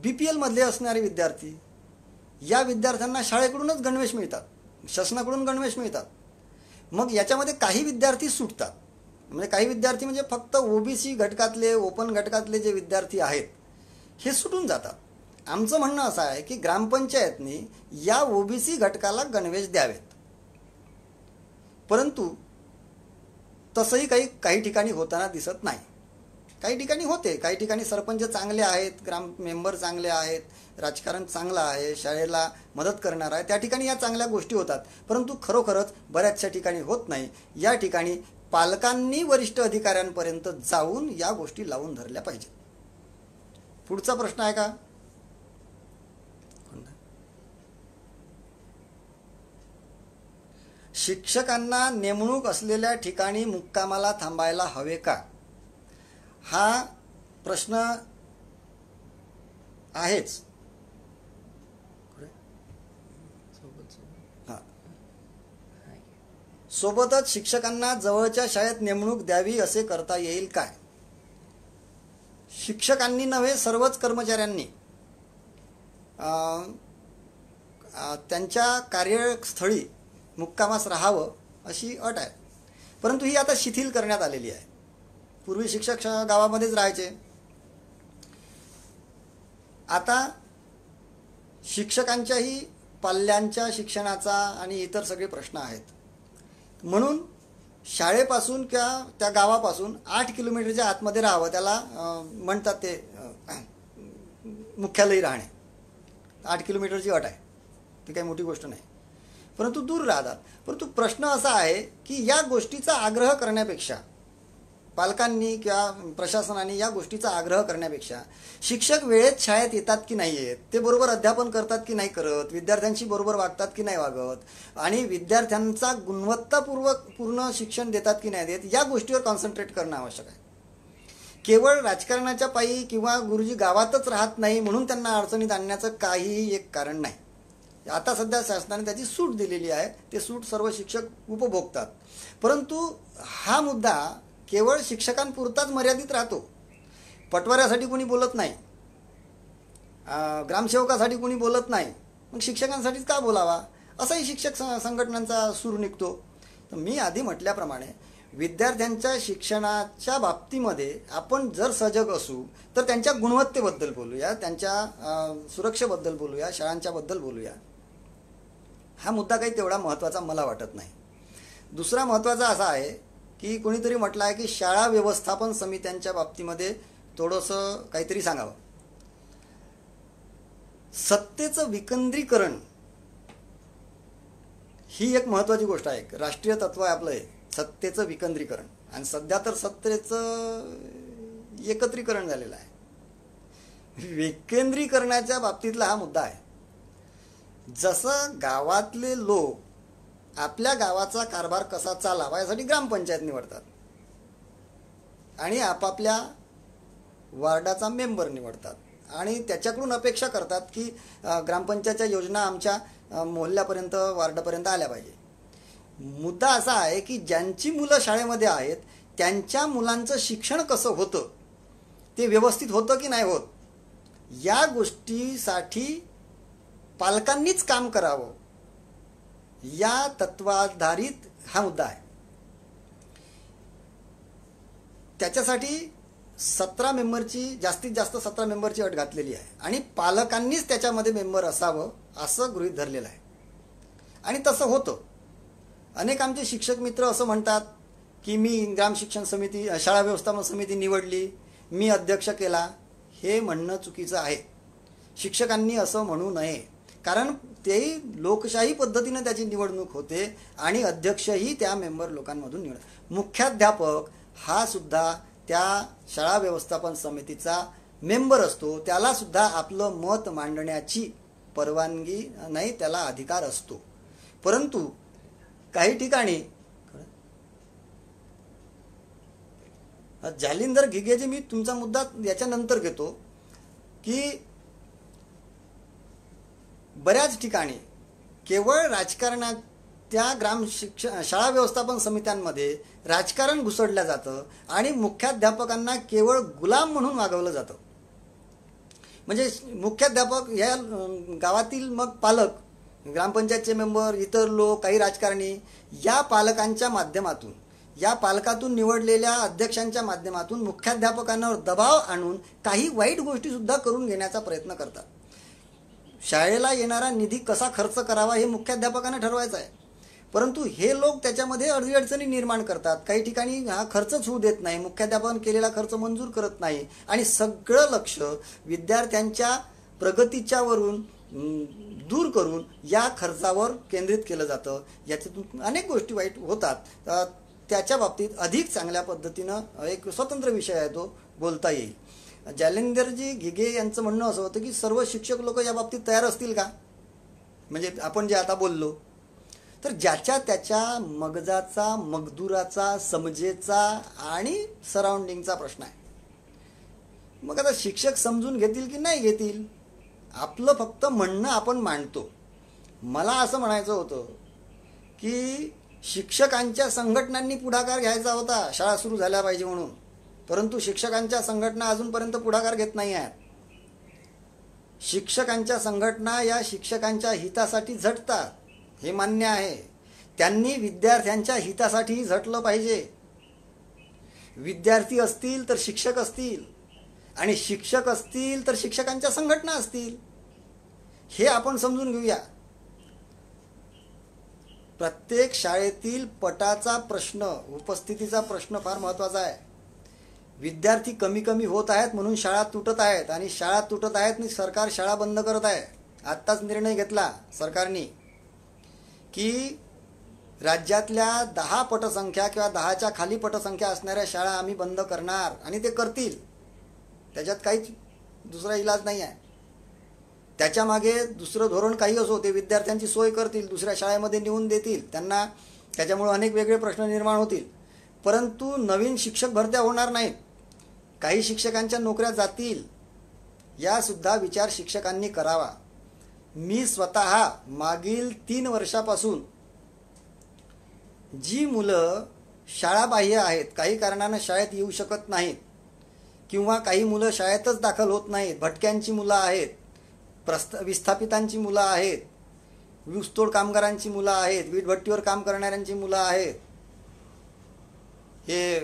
BPL मधले असणारे विद्यार्थी, या विद्यार्थ्यांना शाळेकडूनच गणवेश मिळतात, शासनाकडून गणवेश मिळतात. मग याच्यामध्ये काही विद्यार्थी सुटतात, म्हणजे काही विद्यार्थी म्हणजे फक्त OBC घटकातले, ओपन घटकातले जे विद्यार्थी आहेत हे सुटून जातात. आमचं म्हणणं असं आहे की ग्रामपंचायतने या OBC घटकाला गणवेश द्यावेत. परंतु तसंही काही ठिकाणी होताना दिसत नाही. काही ठिकाणी होते, काही ठिकाणी सरपंच चांगले आहेत, ग्राम मेंबर चांगले आहेत, राजकारण चांगलं आहे, शाळेला मदत करणार आहे, त्या ठिकाणी या चांगल्या गोष्टी होतात. परंतु खरोखरच बऱ्याचशा ठिकाणी होत नाही. या ठिकाणी पालकांनी वरिष्ठ अधिकाऱ्यांपर्यंत जाऊन या गोष्टी लावून धरल्या पाहिजेत. पुढचा प्रश्न आहे का? शिक्षकांना नेमणूक असलेल्या ठिकाणी मुक्कामाला थांबायला हवे का? हा प्रश्न आहेच. सोबतच शिक्षकांना जवळच्या शाळेत नेमणूक द्यावी असे करता येईल काय? शिक्षकांनी नव्हे, सर्वच कर्मचाऱ्यांनी त्यांच्या कार्यस्थळी मुक्कामास राहावं अशी अट आहे. परंतु ही आता शिथिल करण्यात आलेली आहे. पूर्वी शिक्षक गावामध्येच राहायचे, आता शिक्षकांच्याही पाल्यांच्या शिक्षणाचा आणि इतर सगळे प्रश्न आहेत. म्हणून शाळेपासून किंवा त्या गावापासून 8 किलोमीटरच्या आतमध्ये राहावं, त्याला म्हणतात ते मुख्यालयी राहणे. 8 किलोमीटरची अट आहे, ती काही मोठी गोष्ट नाही, परंतु दूर राहतात. परंतु प्रश्न असा आहे की या गोष्टीचा आग्रह करण्यापेक्षा, पालकांनी किंवा प्रशासनाने या गोष्टीचा आग्रह करण्यापेक्षा शिक्षक वेळेत शाळेत येतात की नाही येत, ते बरोबर अध्यापन करतात की नाही करत, विद्यार्थ्यांशी बरोबर वागतात की नाही वागत, आणि विद्यार्थ्यांचा गुणवत्तापूर्ण शिक्षण देतात की नाही देत, या गोष्टीवर कॉन्सन्ट्रेट करणं आवश्यक आहे. केवळ राजकारणाच्या पायी किंवा गुरुजी गावातच राहत नाही म्हणून त्यांना अडचणीत आणण्याचं काहीही एक कारण नाही. आता सध्या शासनाने त्याची सूट दिलेली आहे, ते सूट सर्व शिक्षक उपभोगतात. परंतु हा मुद्दा केवळ शिक्षकांपुरताच मर्यादित राहतो. पटवाऱ्यासाठी कोणी बोलत नाही, ग्रामसेवकासाठी कोणी बोलत नाही, मग शिक्षकांसाठीच का बोलावा, असाही शिक्षक संघटनांचा सूर निघतो. तर मी आधी म्हटल्याप्रमाणे विद्यार्थ्यांच्या शिक्षणाच्या बाबतीमध्ये आपण जर सजग असू तर त्यांच्या गुणवत्तेबद्दल बोलूया, त्यांच्या सुरक्षेबद्दल बोलूया, शाळांच्याबद्दल बोलूया. हा मुद्दा काही तेवढा महत्त्वाचा मला वाटत नाही. दुसरा महत्त्वाचा असा आहे की कोणीतरी म्हटलं आहे की शाळा व्यवस्थापन समित्यांच्या बाबतीमध्ये थोडंसं काहीतरी सांगावं. सत्तेचं विकेंद्रीकरण ही एक महत्त्वाची गोष्ट आहे. राष्ट्रीय तत्व आहे आपलं हे, सत्तेचं विकेंद्रीकरण. आणि सध्या तर सत्तेचं एकत्रीकरण झालेलं आहे. विकेंद्रीकरणाच्या बाबतीतला हा मुद्दा आहे. जसं गावातले लोक आपल्या गावाचा कारभार कसा चालावा यासाठी ग्रामपंचायत निवडतात आणि आपापल्या वार्डाचा मेंबर निवडतात आणि त्याच्याकडून अपेक्षा करतात की ग्रामपंचायतच्या योजना आमच्या मोहल्ल्यापर्यंत, वार्डापर्यंत आल्या पाहिजे. मुद्दा असा आहे की ज्यांची मुलं शाळेमध्ये आहेत त्यांच्या मुलांचं शिक्षण कसं होतं, ते व्यवस्थित होतं की नाही होत, या गोष्टीसाठी पालकांनीच काम करावं, या तत्वाधारित हा मुद्दा आहे. त्याच्यासाठी 17 मेंबरची, जास्तीत जास्त 17 मेंबरची अट घातलेली आहे आणि पालकांनीच त्याच्यामध्ये मेंबर असावं असं गृहीत धरलेलं आहे. आणि तसं होतं. अनेक आमचे शिक्षक मित्र असं म्हणतात की मी ग्राम शिक्षण समिती, शाळा व्यवस्थापन समिती निवडली, मी अध्यक्ष केला. हे म्हणणं चुकीचं आहे. शिक्षकांनी असं म्हणू नये, कारण तेही लोकशाही पद्धतीनं त्याची निवडणूक होते आणि अध्यक्षही त्या मेंबर लोकांमधून निवड. मुख्याध्यापक हा सुद्धा त्या शाळा व्यवस्थापन समितीचा मेंबर असतो, त्याला सुद्धा आपलं मत मांडण्याची परवानगी नाही, त्याला अधिकार असतो. परंतु काही ठिकाणी जालिंदर घिगेजी, मी तुमचा मुद्दा याच्यानंतर घेतो की बऱ्याच ठिकाणी केवळ राजकारणात त्या शाळा व्यवस्थापन समित्यांमध्ये राजकारण घुसडलं जातं आणि मुख्याध्यापकांना केवळ गुलाम म्हणून वागवलं जातं. म्हणजे मुख्याध्यापक या गावातील मग पालक, ग्रामपंचायतचे मेंबर, इतर लोक, काही राजकारणी या पालकांच्या माध्यमातून, या पालकातून निवडलेल्या अध्यक्षांच्या माध्यमातून मुख्याध्यापकांवर दबाव आणून काही वाईट गोष्टीसुद्धा करून घेण्याचा प्रयत्न करतात. शाळेला येणारा निधी कसा खर्च करावा हे मुख्याध्यापकांना ठरवायचं आहे, परंतु हे लोक त्याच्यामध्ये अडचणी निर्माण करतात. काही ठिकाणी हा खर्चच होऊ देत नाही, मुख्याध्यापकाने केलेला खर्च मंजूर करत नाही आणि सगळं लक्ष विद्यार्थ्यांच्या प्रगतीच्यावरून दूर करून या खर्चावर केंद्रित केलं जातं. याच्यातून अनेक गोष्टी वाईट होतात. त्याच्या बाबतीत अधिक चांगल्या पद्धतीनं एक स्वतंत्र विषय आहे, तो बोलता येईल. जालिंदरजी घिगे यांचं म्हणणं असं होतं की सर्व शिक्षक लोक या बाबतीत तयार असतील का, म्हणजे आपण जे आता बोललो, तर ज्याच्या त्याच्या मगजाचा, मगदुराचा, समजेचा आणि सराउंडिंगचा प्रश्न आहे. मग आता शिक्षक समजून घेतील की नाही घेतील, आपलं फक्त म्हणणं आपण मांडतो. मला असं म्हणायचं होतं की शिक्षकांच्या संघटनांनी पुढाकार घ्यायचा होता शाळा सुरू झाल्या पाहिजे म्हणून, परंतु शिक्षकांच्या संघटना अजूनपर्यंत पुढाकार घेत नाही आहेत. शिक्षकांच्या संघटना या शिक्षकांच्या हितासाठी झटतात, हे मान्य आहे. त्यांनी विद्यार्थ्यांच्या हितासाठीही झटलं पाहिजे. विद्यार्थी असतील तर शिक्षक असतील आणि शिक्षक असतील तर शिक्षकांच्या संघटना असतील, हे आपण समजून घेऊया. प्रत्येक शाळेतील पटाचा प्रश्न, उपस्थितीचा प्रश्न फार महत्त्वाचा आहे. विद्यार्थी कमी कमी होत आहेत म्हणून शाळा तुटत आहेत आणि शाळा तुटत आहेत आणि सरकार शाळा बंद करत आहे. आत्ताच निर्णय घेतला सरकारने की राज्यातल्या 10 पटसंख्या किंवा 10च्या खाली पटसंख्या असणाऱ्या शाळा आम्ही बंद करणार आणि ते करतील. त्याच्यात काहीच दुसरा इलाज नाही आहे. त्याच्यामागे दुसरं धोरण काही असो, ते विद्यार्थ्यांची सोय करतील, दुसऱ्या शाळेमध्ये नेऊन देतील त्यांना, त्याच्यामुळे अनेक वेगळे प्रश्न निर्माण होतील. परंतु नवीन शिक्षक भरत्या होणार नाहीत, काही शिक्षकांच्या नोकऱ्या जातील. यासुद्धा विचार शिक्षकांनी करावा. मी स्वतः मागील 3 वर्षापासून जी मुलं शाळाबाह्य आहेत, काही कारणानं शाळेत येऊ शकत नाहीत, किंवा काही मुलं शाळेतच दाखल होत नाहीत, भटक्यांची मुलं आहेत, विस्थापितांची मुलं आहेत, ऊसतोड कामगारांची मुलं आहेत, वीटभट्टीवर काम करणाऱ्यांची मुलं आहेत, हे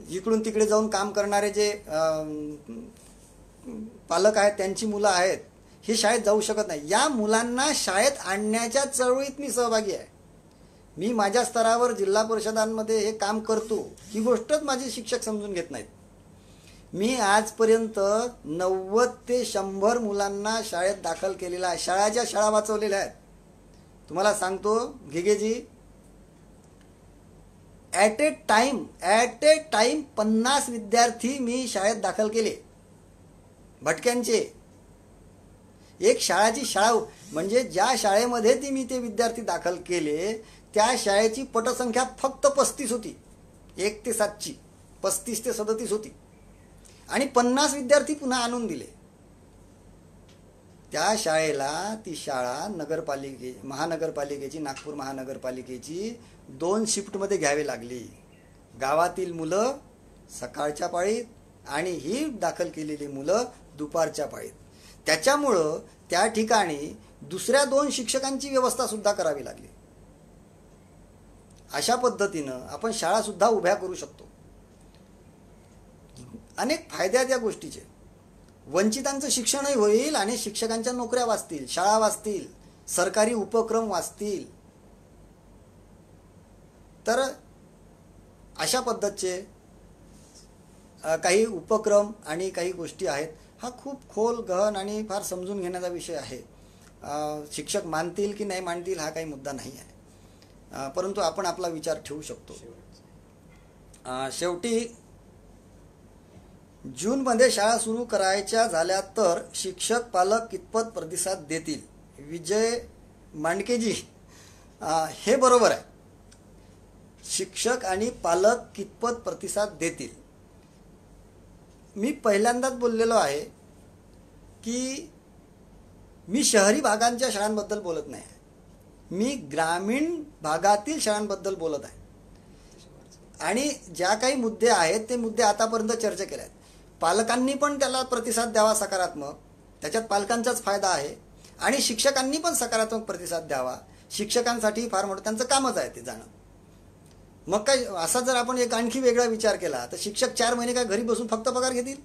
इकडून तिकडे जाऊन काम करणारे जे पालक आहेत त्यांची मुलं आहेत, हे शाळेत जाऊ शकत नाही. या मुलांना शाळेत आणण्याच्या चळवळीत मी सहभागी आहे. मी माझ्या स्तरावर जिल्हा परिषदांमध्ये हे काम करतो. ही गोष्टच माझे शिक्षक समजून घेत नाहीत. मी आजपर्यंत 90 ते 100 मुलांना शाळेत दाखल केलेला आहे. शाळाच्या शाळा वाचवलेल्या आहेत. तुम्हाला सांगतो घिगेजी, ॲट ए टाइम 50 विद्यार्थी मी शाळेत दाखल केले भटक्यांचे. एक शाळाची शाळा म्हणजे ज्या शाळेमध्ये मी ते विद्यार्थी दाखल केले त्या शाळेची पटसंख्या फक्त 35 होती. 1 ते 7ची 35 ते 37 होती. आणि 50 विद्यार्थी पुन्हा आणून दिले. त्या शाळेला ती शाळा महानगरपालिकेची, नागपूर महानगरपालिकेची 2 शिफ्टमध्ये घ्यावी लागली. गावातील मुलं सकाळच्या पाळीत आणि ही दाखल केलेली मुलं दुपारच्या पाळीत. त्याच्यामुळं त्या ठिकाणी दुसऱ्या 2 शिक्षकांची व्यवस्था सुद्धा करावी लागली. अशा पद्धतीनं आपण शाळा सुद्धा उभ्या करू शकतो. अनेक फायदे आहेत या गोष्टीचे. वंचितांचं शिक्षणही होईल आणि शिक्षकांच्या नोकऱ्या वाचतील, शाळा वाचतील, सरकारी उपक्रम वाचतील. तर अशा पद्धतीचे काही उपक्रम आणि काही गोष्टी आहेत. हा खूप खोल, गहन आणि फार समजून घेण्याचा विषय आहे. शिक्षक मानतील की नाही मानतील हा काही मुद्दा नाही आहे, परंतु आपण आपला विचार ठेवू शकतो. शेवटी जूनमध्ये शाळा सुरू करायच्या झाल्या तर शिक्षक पालक कितपत प्रतिसाद देतील? विजय मांडकेजी, हे बरोबर आहे. शिक्षक आणि पालक कितपत प्रतिसाद देतील? मी पहिल्यांदाच बोललेलो आहे की मी शहरी भागांच्या शाळांबद्दल बोलत नाही. मी ग्रामीण भागातील शाळांबद्दल बोलत आहे. आणि ज्या काही मुद्दे आहेत ते मुद्दे आतापर्यंत चर्चा केले आहेत. पालकांनी पण त्याला प्रतिसाद द्यावा सकारात्मक, त्याच्यात पालकांचाच फायदा आहे. आणि शिक्षकांनी पण सकारात्मक प्रतिसाद द्यावा. शिक्षकांसाठी फार मोठं त्यांचं कामच आहे ते जाणं. मग काय, असा जर आपण एक आणखी वेगळा विचार केला तर शिक्षक 4 महिने काय घरी बसून फक्त पगार घेतील?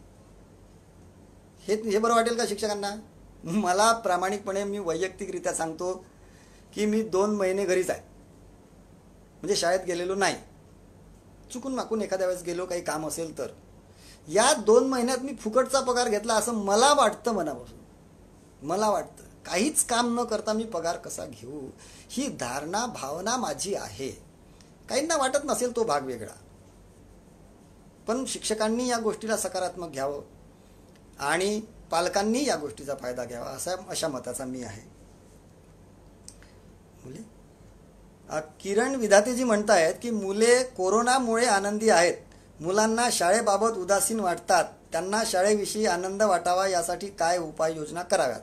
हे बरं वाटेल का शिक्षकांना? मला प्रामाणिकपणे मी वैयक्तिकरित्या सांगतो की मी 2 महिने घरीच आहे, म्हणजे शाळेत गेलेलो नाही. चुकून माकून एखाद्या वेळेस गेलो, काही काम असेल तर. या 2 महिन्यात मी फुकटचा पगार घेतला असं मला वाटतं. मनापासून मला वाटतं काहीच काम न करता मी पगार कसा घेऊ, ही धारणा, भावना माझी आहे. काहींना वाटत नसेल तो भाग वेगळा, पण शिक्षकांनी या गोष्टीला सकारात्मक घ्यावं आणि पालकांनी या गोष्टीचा फायदा घ्यावा अशा मताचा मी आहे. किरण विधातेजी म्हणतायत की मुले कोरोनामुळे आनंदी आहेत. मुलांना शाळेबाबत उदासीन वाटतात. त्यांना शाळेविषयी आनंद वाटावा यासाठी काय उपाययोजना कराव्यात?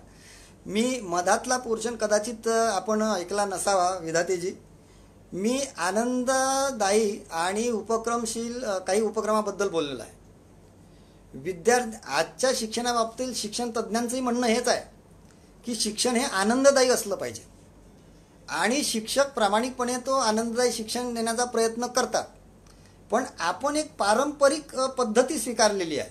मी मधातला पोर्शन कदाचित आपण ऐकला नसावा विधातेजी. मी आनंददायी आणि उपक्रमशील काही उपक्रमाबद्दल बोललेलो आहे. आजच्या शिक्षणाबाबतीत शिक्षण तज्ज्ञांचंही म्हणणं हेच आहे की शिक्षण हे आनंददायी असलं पाहिजे. आणि शिक्षक प्रामाणिकपणे तो आनंददायी शिक्षण देण्याचा प्रयत्न करतात. पण आपण एक पारंपरिक पद्धती स्वीकारलेली आहे,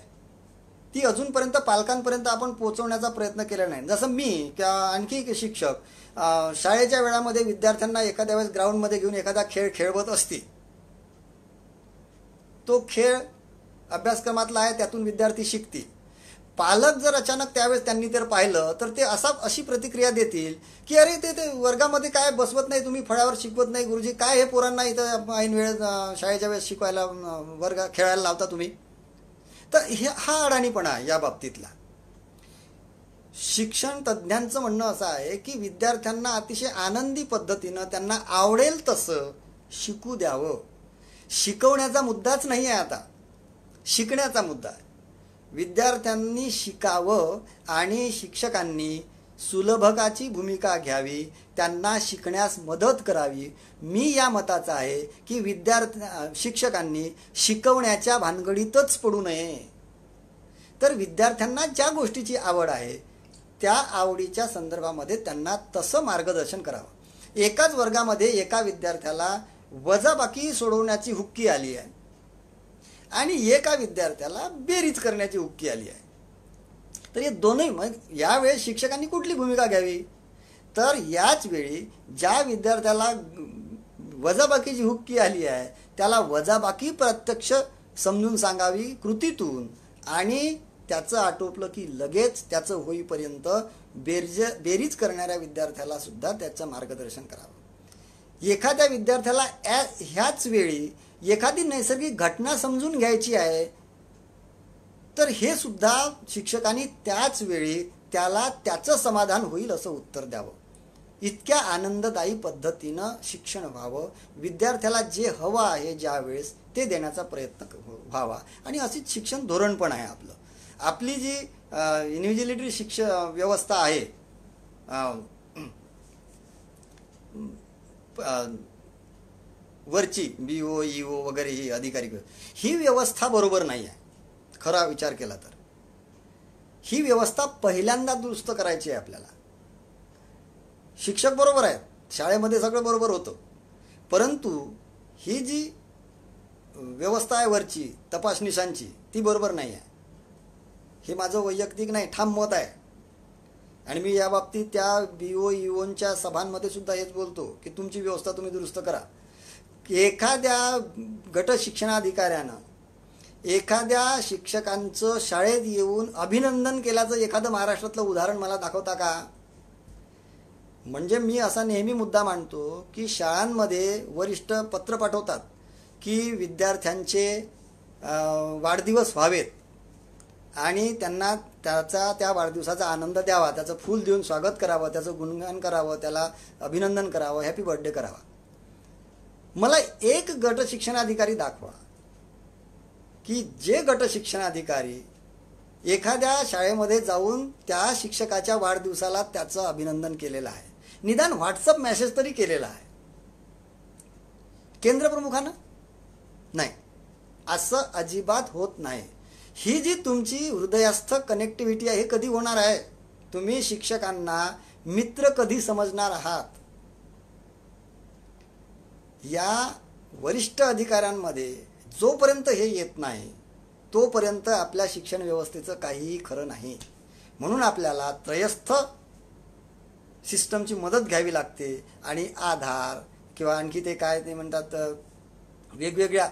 ती अजूनपर्यंत पालकांपर्यंत आपण पोहोचवण्याचा प्रयत्न केला नाही. जसं मी किंवा आणखी एक शिक्षक शाळेच्या वेळामध्ये विद्यार्थ्यांना एखाद्या वेळेस ग्राउंडमध्ये घेऊन एखादा खेळ खेळवत असतील. तो खेळ अभ्यासक्रमातला आहे, त्यातून विद्यार्थी शिकतील. पालक जर अचानक त्यावेळेस त्यांनी जर पाहिलं तर ते अशी प्रतिक्रिया देतील की अरे ते वर्गामध्ये काय बसवत नाही तुम्ही, फळ्यावर शिकवत नाही गुरुजी, काय हे पोरांना इथं ऐन वेळेस शाळेच्या वेळेस शिकवायला वर्ग खेळायला लावता तुम्ही. तर हा अडाणीपणा आहे या बाबतीतला. शिक्षण तज्ज्ञांचं म्हणणं असं आहे की विद्यार्थ्यांना अतिशय आनंदी पद्धतीनं त्यांना आवडेल तसं शिकू द्यावं. शिकवण्याचा मुद्दाच नाही आहे आता, शिकण्याचा मुद्दा आहे. विद्यार्थ्यांनी शिकावं आणि शिक्षकांनी सुलभकाची भूमिका घ्यावी, त्यांना शिकण्यास मदत करावी. मी या मताचा आहे की शिक्षकांनी शिकवण्याच्या भानगडीतच पडू नये, तर विद्यार्थ्यांना ज्या गोष्टीची आवड आहे त्या आवडीच्या संदर्भामध्ये त्यांना तसं मार्गदर्शन करावं. एकाच वर्गामध्ये एका विद्यार्थ्याला वजाबाकी सोडवण्याची हुक्की आली आहे आणि एका विद्यार्थ्याला बेरीज करण्याची हुक्की आली आहे, तर हे दोन्ही, मग यावेळेस शिक्षकांनी कुठली भूमिका घ्यावी? तर याच वेळी ज्या विद्यार्थ्याला वजाबाकीची हुक्की आली आहे त्याला वजाबाकी प्रत्यक्ष समजून सांगावी कृतीतून, आणि त्याचं आटोपलं की लगेच त्याचं होईपर्यंत बेरीज करणाऱ्या विद्यार्थ्याला सुद्धा त्याचं मार्गदर्शन करावं. एखाद्या विद्यार्थ्याला ह्याच वेळी एखादी नैसर्गिक घटना समजून घ्यायची आहे, तर हे सुद्धा शिक्षकांनी त्याच वेळी त्याला त्याचं समाधान होईल असं उत्तर द्यावं. इतक्या आनंददायी पद्धतीनं शिक्षण व्हावं, विद्यार्थ्याला जे हवं आहे ज्यावेळेस ते देण्याचा प्रयत्न व्हावा. आणि अशीच शिक्षण धोरण पण आहे आपलं. आपली जी इन्व्हिजिलेटरी व्यवस्था आहे, वरची BO EO वगैरे ही अधिकारी, ही व्यवस्था बरोबर नाही आहे. खरा विचार केला तर ही व्यवस्था पहिल्यांदा दुरुस्त करायची आहे आपल्याला. शिक्षक बरोबर आहेत, शाळेमध्ये सगळं बरोबर होतं, परंतु ही जी व्यवस्था आहे वरची तपासनिशांची ती बरोबर नाही आहे. हे माझं वैयक्तिक नाही, ठाम मत आहे. आणि मी या बाबतीत त्या BO EOंच्या सभांमध्ये सुद्धा हेच बोलतो की तुमची व्यवस्था तुम्ही दुरुस्त करा. एखाद्या गट शिक्षणाधिकाऱ्यानं एखाद्या शिक्षकांचं शाळेत येऊन अभिनंदन केल्याचं एखादं महाराष्ट्रातलं उदाहरण मला दाखवता का? म्हणजे मी असा नेहमी मुद्दा मांडतो की शाळांमध्ये वरिष्ठ पत्र पाठवतात की विद्यार्थ्यांचे वाढदिवस व्हावेत आणि त्यांना त्या वाढदिवसाचा आनंद द्यावा, त्याचं फूल देऊन स्वागत करावं, त्याचं गुणगान करावं, त्याला अभिनंदन करावं, हॅपी बर्थडे करावा. मला एक गट शिक्षणाधिकारी दाखवा की जे गट शिक्षणाधिकारी एखाद्या शाळेमध्ये जाऊन त्या शिक्षकाच्या वाढदिवसाला त्याचं अभिनंदन केलेलं आहे, निदान व्हॉट्सअप मेसेज तरी केलेला आहे. केंद्र प्रमुखानं नाही, असं अजिबात होत नाही. ही जी तुमची हृदयस्थ कनेक्टिव्हिटी आहे हे कधी होणार आहे? तुम्ही शिक्षकांना मित्र कधी समजणार आहात? या वरिष्ठ अधिकाऱ्यांमध्ये जोपर्यंत हे येत नाही तोपर्यंत आपल्या शिक्षण व्यवस्थेचं काहीही खरं नाही. म्हणून आपल्याला त्रयस्थ सिस्टमची मदत घ्यावी लागते आणि आधार किंवा आणखी ते काय ते म्हणतात वेगवेगळ्या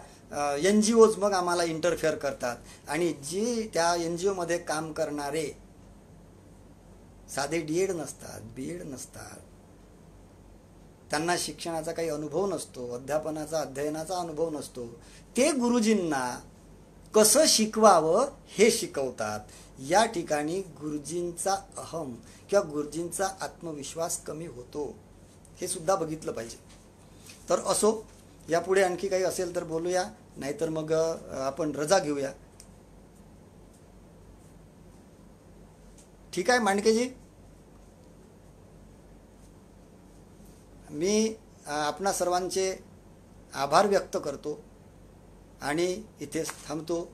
NGOज मग आम्हाला इंटरफेअर करतात आणि जी त्या NGO मध्ये काम करणारे साधे DED नसतात, BEd नसतात, त्यांना शिक्षणाचा काही अनुभव नसतो, अध्ययनाचा अनुभव नसतो, ते गुरुजींना कसं शिकवावं हे शिकवतात. या ठिकाणी गुरुजींचा अहम किंवा गुरुजींचा आत्मविश्वास कमी होतो, हे सुद्धा बघितलं पाहिजे. तर असो, यापुढे आणखी काही असेल तर बोलूया, नाहीतर मग आपण रजा घेऊया. ठीक आहे मांडकेजी, मी आपणा सर्वांचे आभार व्यक्त करतो आणि इथेच थांबतो.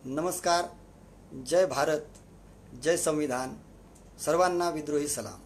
नमस्कार. जय भारत, जय संविधान. सर्वांना विद्रोही सलाम.